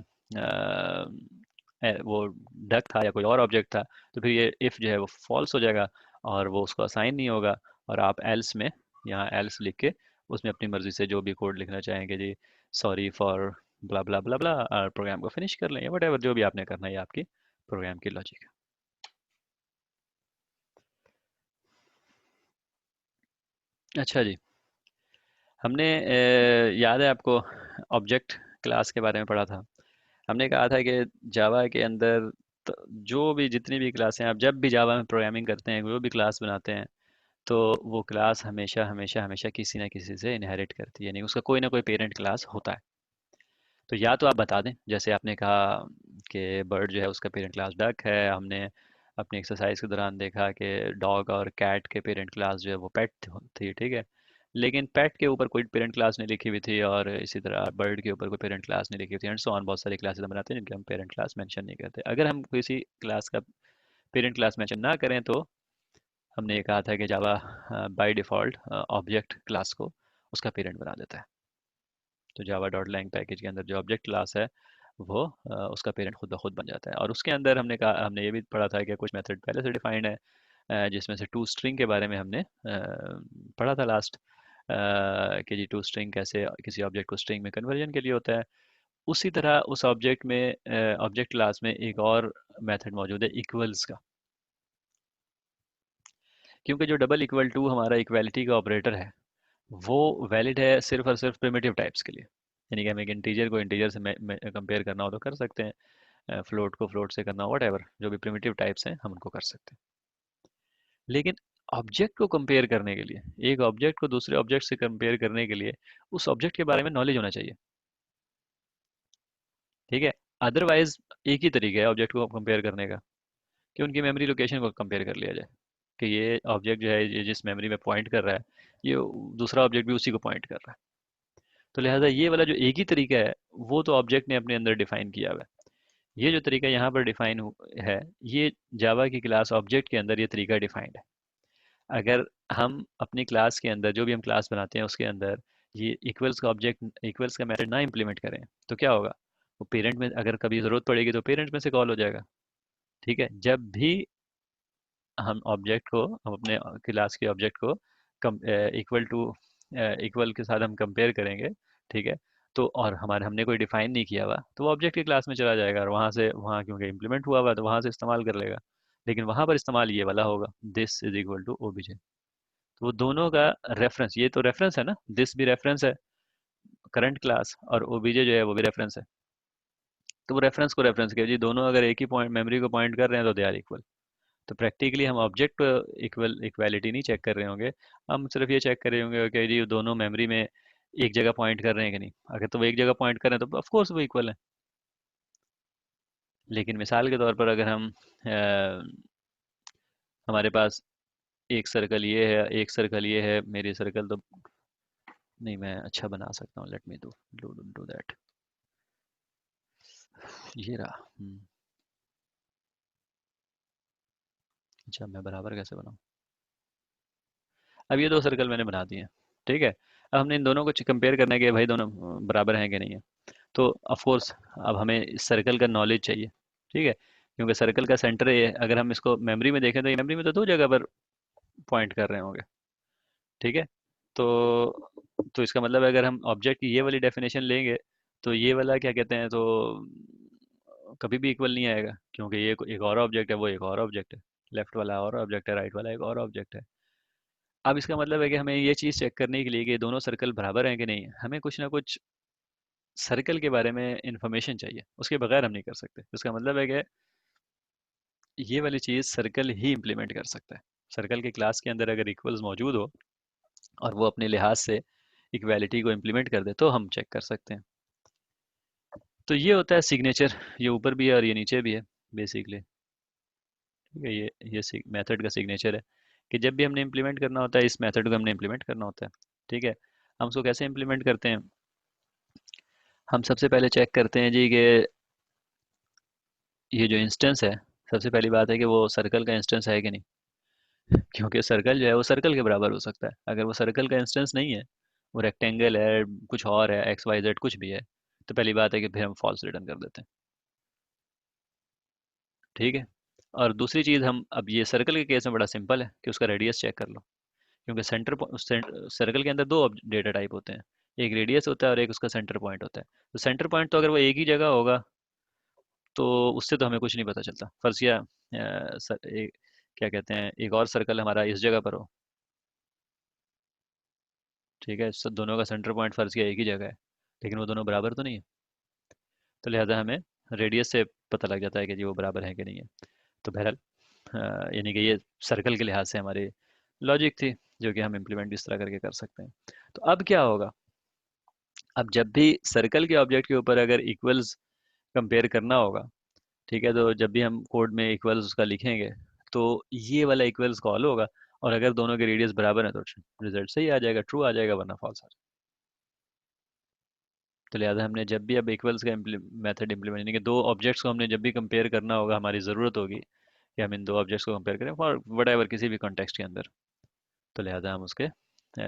वो डक था या कोई और ऑब्जेक्ट था, तो फिर ये इफ़ जो है वो फॉल्स हो जाएगा और वो उसको असाइन नहीं होगा, और आप एल्स में, यहाँ एल्स लिख के उसमें अपनी मर्जी से जो भी कोड लिखना चाहेंगे जी, सॉरी फॉर ब्ला ब्ला ब्ला ब्ला, और प्रोग्राम को फिनिश कर लेंगे, वट एवर जो भी आपने करना है, ये आपकी प्रोग्राम की लॉजिक है। अच्छा जी, हमने याद है आपको ऑब्जेक्ट क्लास के बारे में पढ़ा था। हमने कहा था कि जावा के अंदर जो भी जितनी भी क्लासें, आप जब भी जावा में प्रोग्रामिंग करते हैं, जो भी क्लास बनाते हैं, तो वो क्लास हमेशा हमेशा हमेशा किसी ना किसी से इनहेरिट करती है, नहीं उसका कोई ना कोई पेरेंट क्लास होता है। तो या तो आप बता दें, जैसे आपने कहा कि बर्ड जो है उसका पेरेंट क्लास डक है, हमने अपनी एक्सरसाइज के दौरान देखा कि डॉग और कैट के पेरेंट क्लास जो है वो पेट थी, ठीक है, लेकिन पेट के ऊपर कोई पेरेंट क्लास नहीं लिखी हुई थी, और इसी तरह बर्ड के ऊपर कोई पेरेंट क्लास नहीं लिखी हुई थी, एंड सो ऑन, बहुत सारी क्लासेस हम बनाते हैं जिनके हम पेरेंट क्लास मेंशन नहीं करते। अगर हम किसी क्लास का पेरेंट क्लास मेंशन ना करें, तो हमने ये कहा था कि जावा बाय डिफ़ॉल्ट ऑब्जेक्ट क्लास को उसका पेरेंट बना देता है। तो जावा डॉट लैंग पैकेज के अंदर जो ऑब्जेक्ट क्लास है, वो उसका पेरेंट खुद ब खुद बन जाता है। और उसके अंदर हमने ये भी पढ़ा था कि कुछ मेथड पहले से डिफाइंड है, जिसमें से टू स्ट्रिंग के बारे में हमने पढ़ा था लास्ट, कि जी टू स्ट्रिंग कैसे किसी ऑब्जेक्ट को स्ट्रिंग में कन्वर्जन के लिए होता है। उसी तरह उस ऑब्जेक्ट में ऑब्जेक्ट क्लास में एक और मेथड मौजूद है इक्वल्स का। क्योंकि जो डबल इक्वल टू हमारा इक्वालिटी का ऑपरेटर है वो वैलिड है सिर्फ और सिर्फ प्रिमिटिव टाइप्स के लिए। यानी कि हम एक इंटीजर को इंटीजर से कंपेयर करना हो तो कर सकते हैं, फ्लोट को फ्लोट से करना हो, वट जो भी प्रिमिटिव टाइप्स हैं हम उनको कर सकते हैं। लेकिन ऑब्जेक्ट को कंपेयर करने के लिए, एक ऑब्जेक्ट को दूसरे ऑब्जेक्ट से कंपेयर करने के लिए उस ऑब्जेक्ट के बारे में नॉलेज होना चाहिए। ठीक है। अदरवाइज एक ही तरीका है ऑब्जेक्ट को कंपेयर करने का कि उनकी मेमोरी लोकेशन को कंपेयर कर लिया जाए कि ये ऑब्जेक्ट जो है ये जिस मेमोरी में पॉइंट कर रहा है ये दूसरा ऑब्जेक्ट भी उसी को पॉइंट कर रहा है। तो लिहाजा ये वाला जो एक ही तरीका है वो तो ऑब्जेक्ट ने अपने अंदर डिफाइन किया हुआ है। ये जो तरीका यहाँ पर डिफाइन है ये जावा की क्लास ऑब्जेक्ट के अंदर ये तरीका डिफाइंड है। अगर हम अपनी क्लास के अंदर जो भी हम क्लास बनाते हैं उसके अंदर ये इक्वल्स का ऑब्जेक्ट इक्वल्स का मेथड ना इम्प्लीमेंट करें तो क्या होगा, वो पेरेंट में अगर कभी ज़रूरत पड़ेगी तो पेरेंट में से कॉल हो जाएगा। ठीक है। जब भी हम ऑब्जेक्ट को हम अपने क्लास के ऑब्जेक्ट को कम इक्वल टू इक्वल के साथ हम कंपेयर करेंगे, ठीक है, तो और हमारे हमने कोई डिफाइन नहीं किया हुआ तो वो ऑब्जेक्ट की क्लास में चला जाएगा और वहाँ से वहाँ क्योंकि इम्प्लीमेंट हुआ हुआ है, तो वहाँ से इस्तेमाल कर लेगा। लेकिन वहाँ पर इस्तेमाल ये वाला होगा, this is equal to OBJ. तो वो दोनों का रेफरेंस, ये तो रेफरेंस है ना, दिस भी रेफरेंस है करंट क्लास और ओबीजे जो है वो भी रेफरेंस है। तो वो रेफरेंस को रेफरेंस के जी दोनों अगर एक ही पॉइंट मेमोरी को पॉइंट कर रहे हैं तो दे आर इक्वल। तो प्रैक्टिकली हम ऑब्जेक्ट इक्वालिटी नहीं चेक कर रहे होंगे, हम सिर्फ ये चेक कर रहे होंगे कि जी दोनों मेमोरी में एक जगह पॉइंट कर रहे हैं कि नहीं। अगर तो वो एक जगह पॉइंट कर रहे हैं तो ऑफ कोर्स वो इक्वल है। लेकिन मिसाल के तौर पर अगर हम हमारे पास एक सर्कल ये है एक सर्कल ये है, मेरी सर्कल तो नहीं, मैं अच्छा बना सकता हूँ, let me do do do that. ये रहा। अच्छा मैं बराबर कैसे बनाऊँ। अब ये दो सर्कल मैंने बना दिए हैं, ठीक है। अब हमने इन दोनों को कंपेयर करना है कि भाई दोनों बराबर हैं कि नहीं है। तो ऑफ कोर्स अब हमें इस सर्कल का नॉलेज चाहिए, ठीक है, क्योंकि सर्कल का सेंटर ये है। अगर हम इसको मेमोरी में देखें तो ये मेमोरी में तो दो जगह पर पॉइंट कर रहे होंगे, ठीक है। तो इसका मतलब है अगर हम ऑब्जेक्ट की ये वाली डेफिनेशन लेंगे तो ये वाला क्या कहते हैं, तो कभी भी इक्वल नहीं आएगा क्योंकि ये एक और ऑब्जेक्ट है वो एक और ऑब्जेक्ट है, लेफ्ट वाला और ऑब्जेक्ट है राइट वाला एक और ऑब्जेक्ट है। अब इसका मतलब है कि हमें ये चीज़ चेक करने के लिए कि दोनों सर्कल बराबर हैं कि नहीं, हमें कुछ ना कुछ सर्कल के बारे में इंफॉर्मेशन चाहिए, उसके बगैर हम नहीं कर सकते। इसका मतलब है कि ये वाली चीज़ सर्कल ही इम्प्लीमेंट कर सकता है। सर्कल के क्लास के अंदर अगर इक्वल्स मौजूद हो और वो अपने लिहाज से इक्वालिटी को इम्प्लीमेंट कर दे तो हम चेक कर सकते हैं। तो ये होता है सिग्नेचर, ये ऊपर भी है और ये नीचे भी है बेसिकली। ठीक है, ये मेथड का सिग्नेचर है कि जब भी हमने इम्प्लीमेंट करना होता है इस मेथड को हमने इम्प्लीमेंट करना होता है। ठीक है। हम उसको कैसे इम्प्लीमेंट करते हैं, हम सबसे पहले चेक करते हैं जी कि ये जो इंस्टेंस है, सबसे पहली बात है कि वो सर्कल का इंस्टेंस है कि नहीं। क्योंकि सर्कल जो है वो सर्कल के बराबर हो सकता है, अगर वो सर्कल का इंस्टेंस नहीं है, वो रेक्टेंगल है, कुछ और है, एक्स वाई जेड कुछ भी है, तो पहली बात है कि फिर हम फॉल्स रिटर्न कर देते हैं। ठीक है। और दूसरी चीज़, हम अब ये सर्कल के केस में बड़ा सिंपल है कि उसका रेडियस चेक कर लो, क्योंकि सर्कल के अंदर दो डेटा टाइप होते हैं, एक रेडियस होता है और एक उसका सेंटर पॉइंट होता है। तो सेंटर पॉइंट तो अगर वो एक ही जगह होगा तो उससे तो हमें कुछ नहीं पता चलता। फर्ज किया क्या कहते हैं एक और सर्कल हमारा इस जगह पर हो, ठीक है, सब दोनों का सेंटर पॉइंट फर्ज किया एक ही जगह है, लेकिन वो दोनों बराबर तो नहीं है। तो लिहाजा हमें रेडियस से पता लग जाता है कि जी वो बराबर है कि नहीं है। तो बहरहाल यानी कि ये सर्कल के लिहाज से हमारी लॉजिक थी जो कि हम इम्प्लीमेंट इस तरह करके कर सकते हैं। तो अब क्या होगा, अब जब भी सर्कल के ऑब्जेक्ट के ऊपर अगर इक्वल्स कंपेयर करना होगा, ठीक है, तो जब भी हम कोड में इक्वल्स उसका लिखेंगे तो ये वाला इक्वल्स कॉल होगा, और अगर दोनों के रेडियस बराबर है तो रिजल्ट सही आ जाएगा, ट्रू आ जाएगा, वरना फॉल्स आ जाएगा। तो लिहाजा हमने जब भी अब इक्वल्स का मेथड इम्प्लीमेंट, यानी कि दो ऑब्जेक्ट्स को हमने जब भी कंपेयर करना होगा, हमारी ज़रूरत होगी कि हम इन दो ऑब्जेक्ट्स को कंपेयर करें फॉर वट एवर किसी भी कॉन्टेक्स्ट के अंदर, तो लिहाजा हम उसके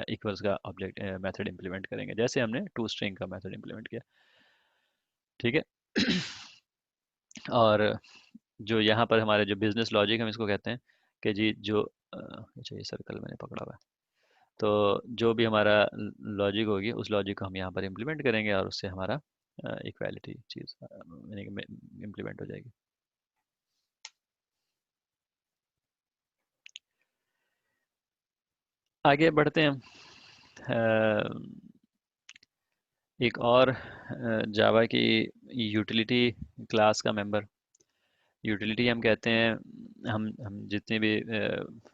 इक्वल्स का ऑब्जेक्ट मेथड इम्प्लीमेंट करेंगे जैसे हमने टू स्ट्रिंग का मेथड इम्प्लीमेंट किया। ठीक है। और जो यहाँ पर हमारे जो बिजनेस लॉजिक हम इसको कहते हैं कि जी जो अच्छा ये सर्कल मैंने पकड़ा हुआ है, तो जो भी हमारा लॉजिक होगी उस लॉजिक को हम यहाँ पर इम्प्लीमेंट करेंगे और उससे हमारा इक्वालिटी चीज़ यानी कि इम्प्लीमेंट हो जाएगी। आगे बढ़ते हैं। एक और जावा की यूटिलिटी क्लास का मेंबर, यूटिलिटी हम कहते हैं, हम जितने भी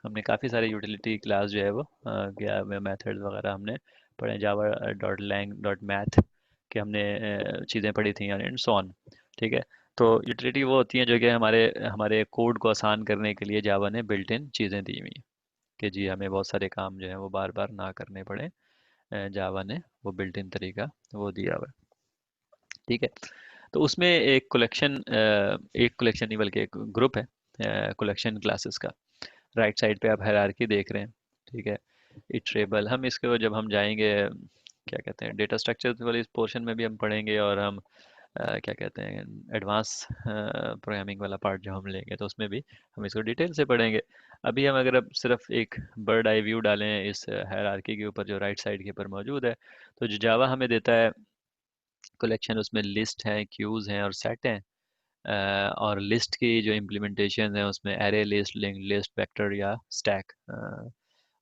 हमने काफ़ी सारे यूटिलिटी क्लास जो है वो क्या मेथड्स वगैरह हमने पढ़े, Java dot lang dot math के हमने चीज़ें पढ़ी थी एंड सो ऑन। ठीक है। तो यूटिलिटी वो होती हैं जो कि हमारे हमारे कोड को आसान करने के लिए जावा ने बिल्ट इन चीज़ें दी हुई हैं कि जी हमें बहुत सारे काम जो है वो बार बार ना करने पड़े। जावा ने वो बिल्ट इन तरीका वो दिया हुआ है। ठीक है। तो उसमें एक कलेक्शन नहीं बल्कि एक ग्रुप है कलेक्शन क्लासेस का। राइट साइड पे आप हायरार्की देख रहे हैं। ठीक है। इटरेबल, हम इसको जब हम जाएंगे क्या कहते हैं डेटा स्ट्रक्चर वाले इस पोर्शन में भी हम पढ़ेंगे, और हम क्या कहते हैं एडवांस प्रोग्रामिंग वाला पार्ट जो हम लेंगे तो उसमें भी हम इसको डिटेल से पढ़ेंगे। अभी हम अगर अब सिर्फ एक बर्ड आई व्यू डालें इस हायरार्की के ऊपर जो राइट साइड के ऊपर मौजूद है, तो जो जावा हमें देता है कलेक्शन, उसमें लिस्ट है, क्यूज हैं और सेट हैं। और लिस्ट की जो इम्प्लीमेंटेशन है उसमें array list, linked list, vector या स्टैक।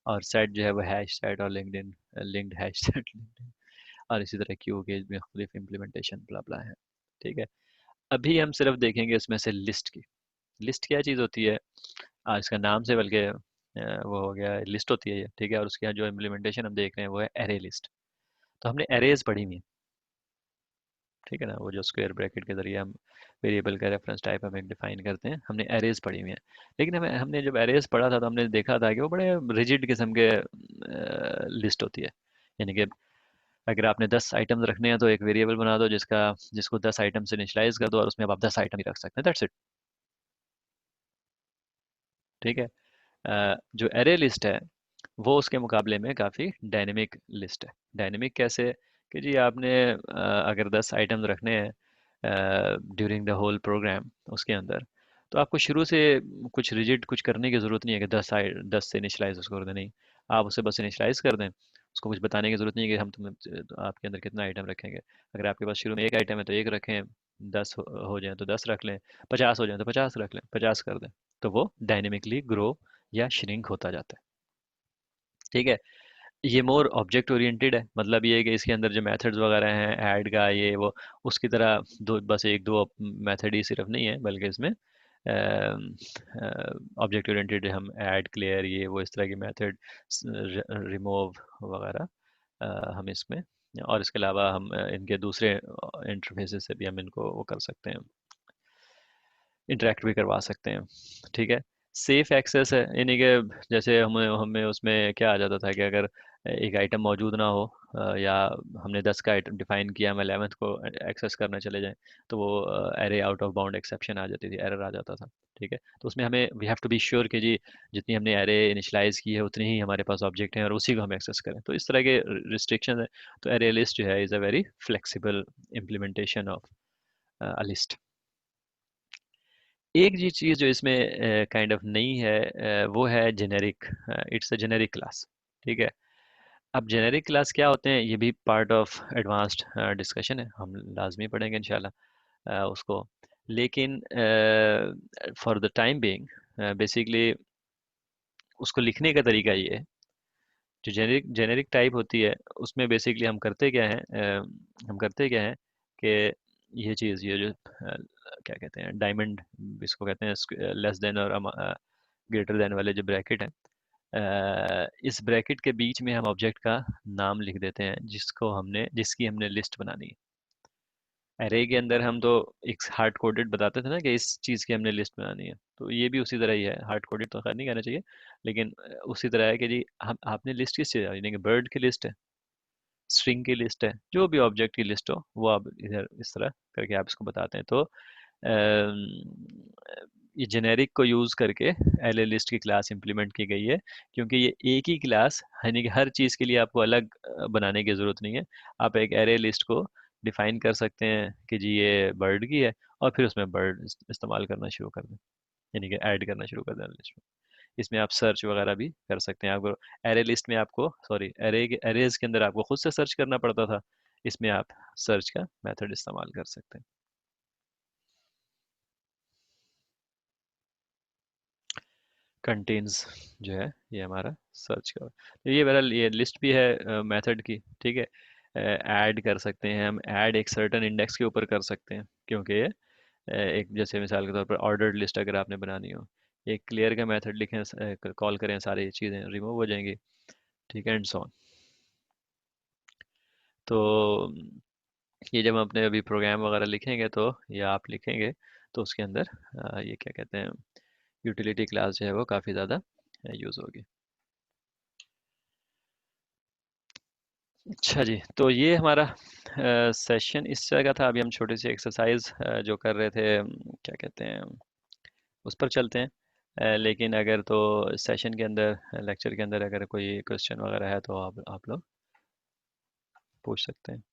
और सेट जो है वो हैश सेट और लिंक्ड हैश सेट और इसी तरह क्यू के मुख्तलिफ इम्प्लीमेंटेशन ब्ला ब्ला है। ठीक है। अभी हम सिर्फ देखेंगे इसमें से लिस्ट की। लिस्ट क्या चीज़ होती है? आज इसका नाम से बल्कि वो हो गया लिस्ट होती है ये। ठीक है। और उसके यहाँ जो इम्प्लीमेंटेशन हम देख रहे हैं वो है एरे लिस्ट। तो हमने एरेज पढ़ी हुई है। ठीक है ना, वो जो स्क्वायर ब्रैकेट के जरिए हम वेरिएबल का रेफरेंस टाइप हम एक डिफाइन करते हैं, हमने एरेज पढ़ी हुई है। लेकिन हमने जब एरेज पढ़ा था तो हमने देखा था कि वो बड़े रिजिड किस्म के लिस्ट होती है। यानी कि अगर आपने 10 आइटम्स रखने हैं तो एक वेरिएबल बना दो जिसको 10 आइटम से इनिशियलाइज कर दो, और उसमें अब आप 10 आइटम ही रख सकते हैं, दैट्स इट। ठीक है। जो एरे लिस्ट है वो उसके मुकाबले में काफ़ी डायनेमिक लिस्ट है। डायनेमिक कैसे? कि जी आपने अगर 10 आइटम्स रखने हैं ड्यूरिंग द होल प्रोग्राम उसके अंदर, तो आपको शुरू से कुछ रिजिड कुछ करने की ज़रूरत नहीं है कि 10 से इनिशलाइज उसको कर दें, नहीं। आप उसे बस इनिशलाइज कर दें, उसको कुछ बताने की ज़रूरत नहीं है कि हम तुम्हें तो आपके अंदर कितना आइटम रखेंगे। अगर आपके पास शुरू में एक आइटम है तो एक रखें, 10 हो जाए तो 10 रख लें, 50 हो जाए तो 50 रख लें, 50 कर दें। तो वो डायनेमिकली ग्रो या श्रिंक होता जाता है। ठीक है। ये मोर ऑब्जेक्ट ओरिएंटेड है, मतलब ये है कि इसके अंदर जो मेथड्स वगैरह हैं ऐड का ये वो उसकी तरह दो बस एक दो मेथड ही सिर्फ नहीं है, बल्कि इसमें ऑब्जेक्ट ओरिएंटेड हम ऐड क्लियर ये वो इस तरह की मेथड रिमूव वगैरह हम इसमें, और इसके अलावा हम इनके दूसरे इंटरफेसेस से भी हम इनको वो कर सकते हैं, इंटरेक्ट भी करवा सकते हैं। ठीक है। सेफ एक्सेस है, यानी कि जैसे हमें हमें उसमें क्या आ जाता था कि अगर एक आइटम मौजूद ना हो या हमने 10 का आइटम डिफाइन किया, हम 11th को एक्सेस करने चले जाएं, तो वो array out of bound exception आ जाती थी, एरर आ जाता था। ठीक है। तो उसमें हमें we have to be sure कि जी जितनी हमने एरे इनिशियलाइज की है उतनी ही हमारे पास ऑब्जेक्ट हैं और उसी को हम एक्सेस करें, तो इस तरह के रिस्ट्रिक्शन है। तो एरे लिस्ट जो है is a very flexible implementation of a list. एक जी चीज़ जो इसमें काइंड ऑफ नई है वो है generic. It's a generic class. ठीक है। अब जेनेरिक क्लास क्या होते हैं ये भी पार्ट ऑफ एडवांस्ड डिस्कशन है, हम लाजमी पढ़ेंगे इंशाल्लाह उसको। लेकिन for the time being basically उसको लिखने का तरीका ये है। जो जेनेरिक जेनेरिक टाइप होती है उसमें बेसिकली हम करते क्या हैं कि ये जो क्या कहते हैं डायमंड, इसको कहते हैं लेस देन और ग्रेटर देन वाले जो ब्रैकेट हैं, इस ब्रैकेट के बीच में हम ऑब्जेक्ट का नाम लिख देते हैं जिसकी हमने लिस्ट बनानी है। एरे के अंदर हम तो एक हार्ड कोडेड बताते थे ना कि इस चीज़ की हमने लिस्ट बनानी है, तो ये भी उसी तरह ही है। हार्ड कोडेड तो खैर नहीं कहना चाहिए, लेकिन उसी तरह है कि जी हम आपने लिस्ट किस चीज़ यानी कि बर्ड की लिस्ट है, स्ट्रिंग की लिस्ट है, जो भी ऑब्जेक्ट की लिस्ट हो वो आप इधर इस तरह करके आप इसको बताते हैं। तो ये जेनेरिक को यूज़ करके एल लिस्ट की क्लास इंप्लीमेंट की गई है, क्योंकि ये एक ही क्लास यानी कि हर चीज़ के लिए आपको अलग बनाने की ज़रूरत नहीं है। आप एक एरे लिस्ट को डिफाइन कर सकते हैं कि जी ये बर्ड की है, और फिर उसमें बर्ड इस्तेमाल करना शुरू कर दें, यानी कि ऐड करना शुरू कर दें लिस्ट में। इसमें आप सर्च वगैरह भी कर सकते हैं। आपको एरे लिस्ट में आपको सॉरी एरे के एरेज के अंदर आपको खुद से सर्च करना पड़ता था, इसमें आप सर्च का मेथड इस्तेमाल कर सकते हैं। कंटेन्स जो है ये हमारा सर्च का, तो ये बहरहाल ये लिस्ट भी है मेथड की, ठीक है। ऐड कर सकते हैं हम, ऐड एक सर्टन इंडेक्स के ऊपर कर सकते हैं, क्योंकि ये एक जैसे मिसाल के तौर पर ऑर्डर्ड लिस्ट अगर आपने बनानी हो, एक क्लियर का मेथड लिखें, कॉल करें, सारी चीज़ें रिमूव हो जाएंगी, ठीक है, एंड सो ऑन। तो ये जब हम अपने अभी प्रोग्राम वगैरह लिखेंगे तो, या आप लिखेंगे तो उसके अंदर ये क्या कहते हैं, यूटिलिटी क्लास जो है वो काफ़ी ज़्यादा यूज़ होगी। अच्छा जी, तो ये हमारा सेशन इस तरह का था। अभी हम छोटी सी एक्सरसाइज जो कर रहे थे, क्या कहते हैं, उस पर चलते हैं। लेकिन अगर तो सेशन के अंदर, लेक्चर के अंदर अगर कोई क्वेश्चन वगैरह है तो आप लोग पूछ सकते हैं।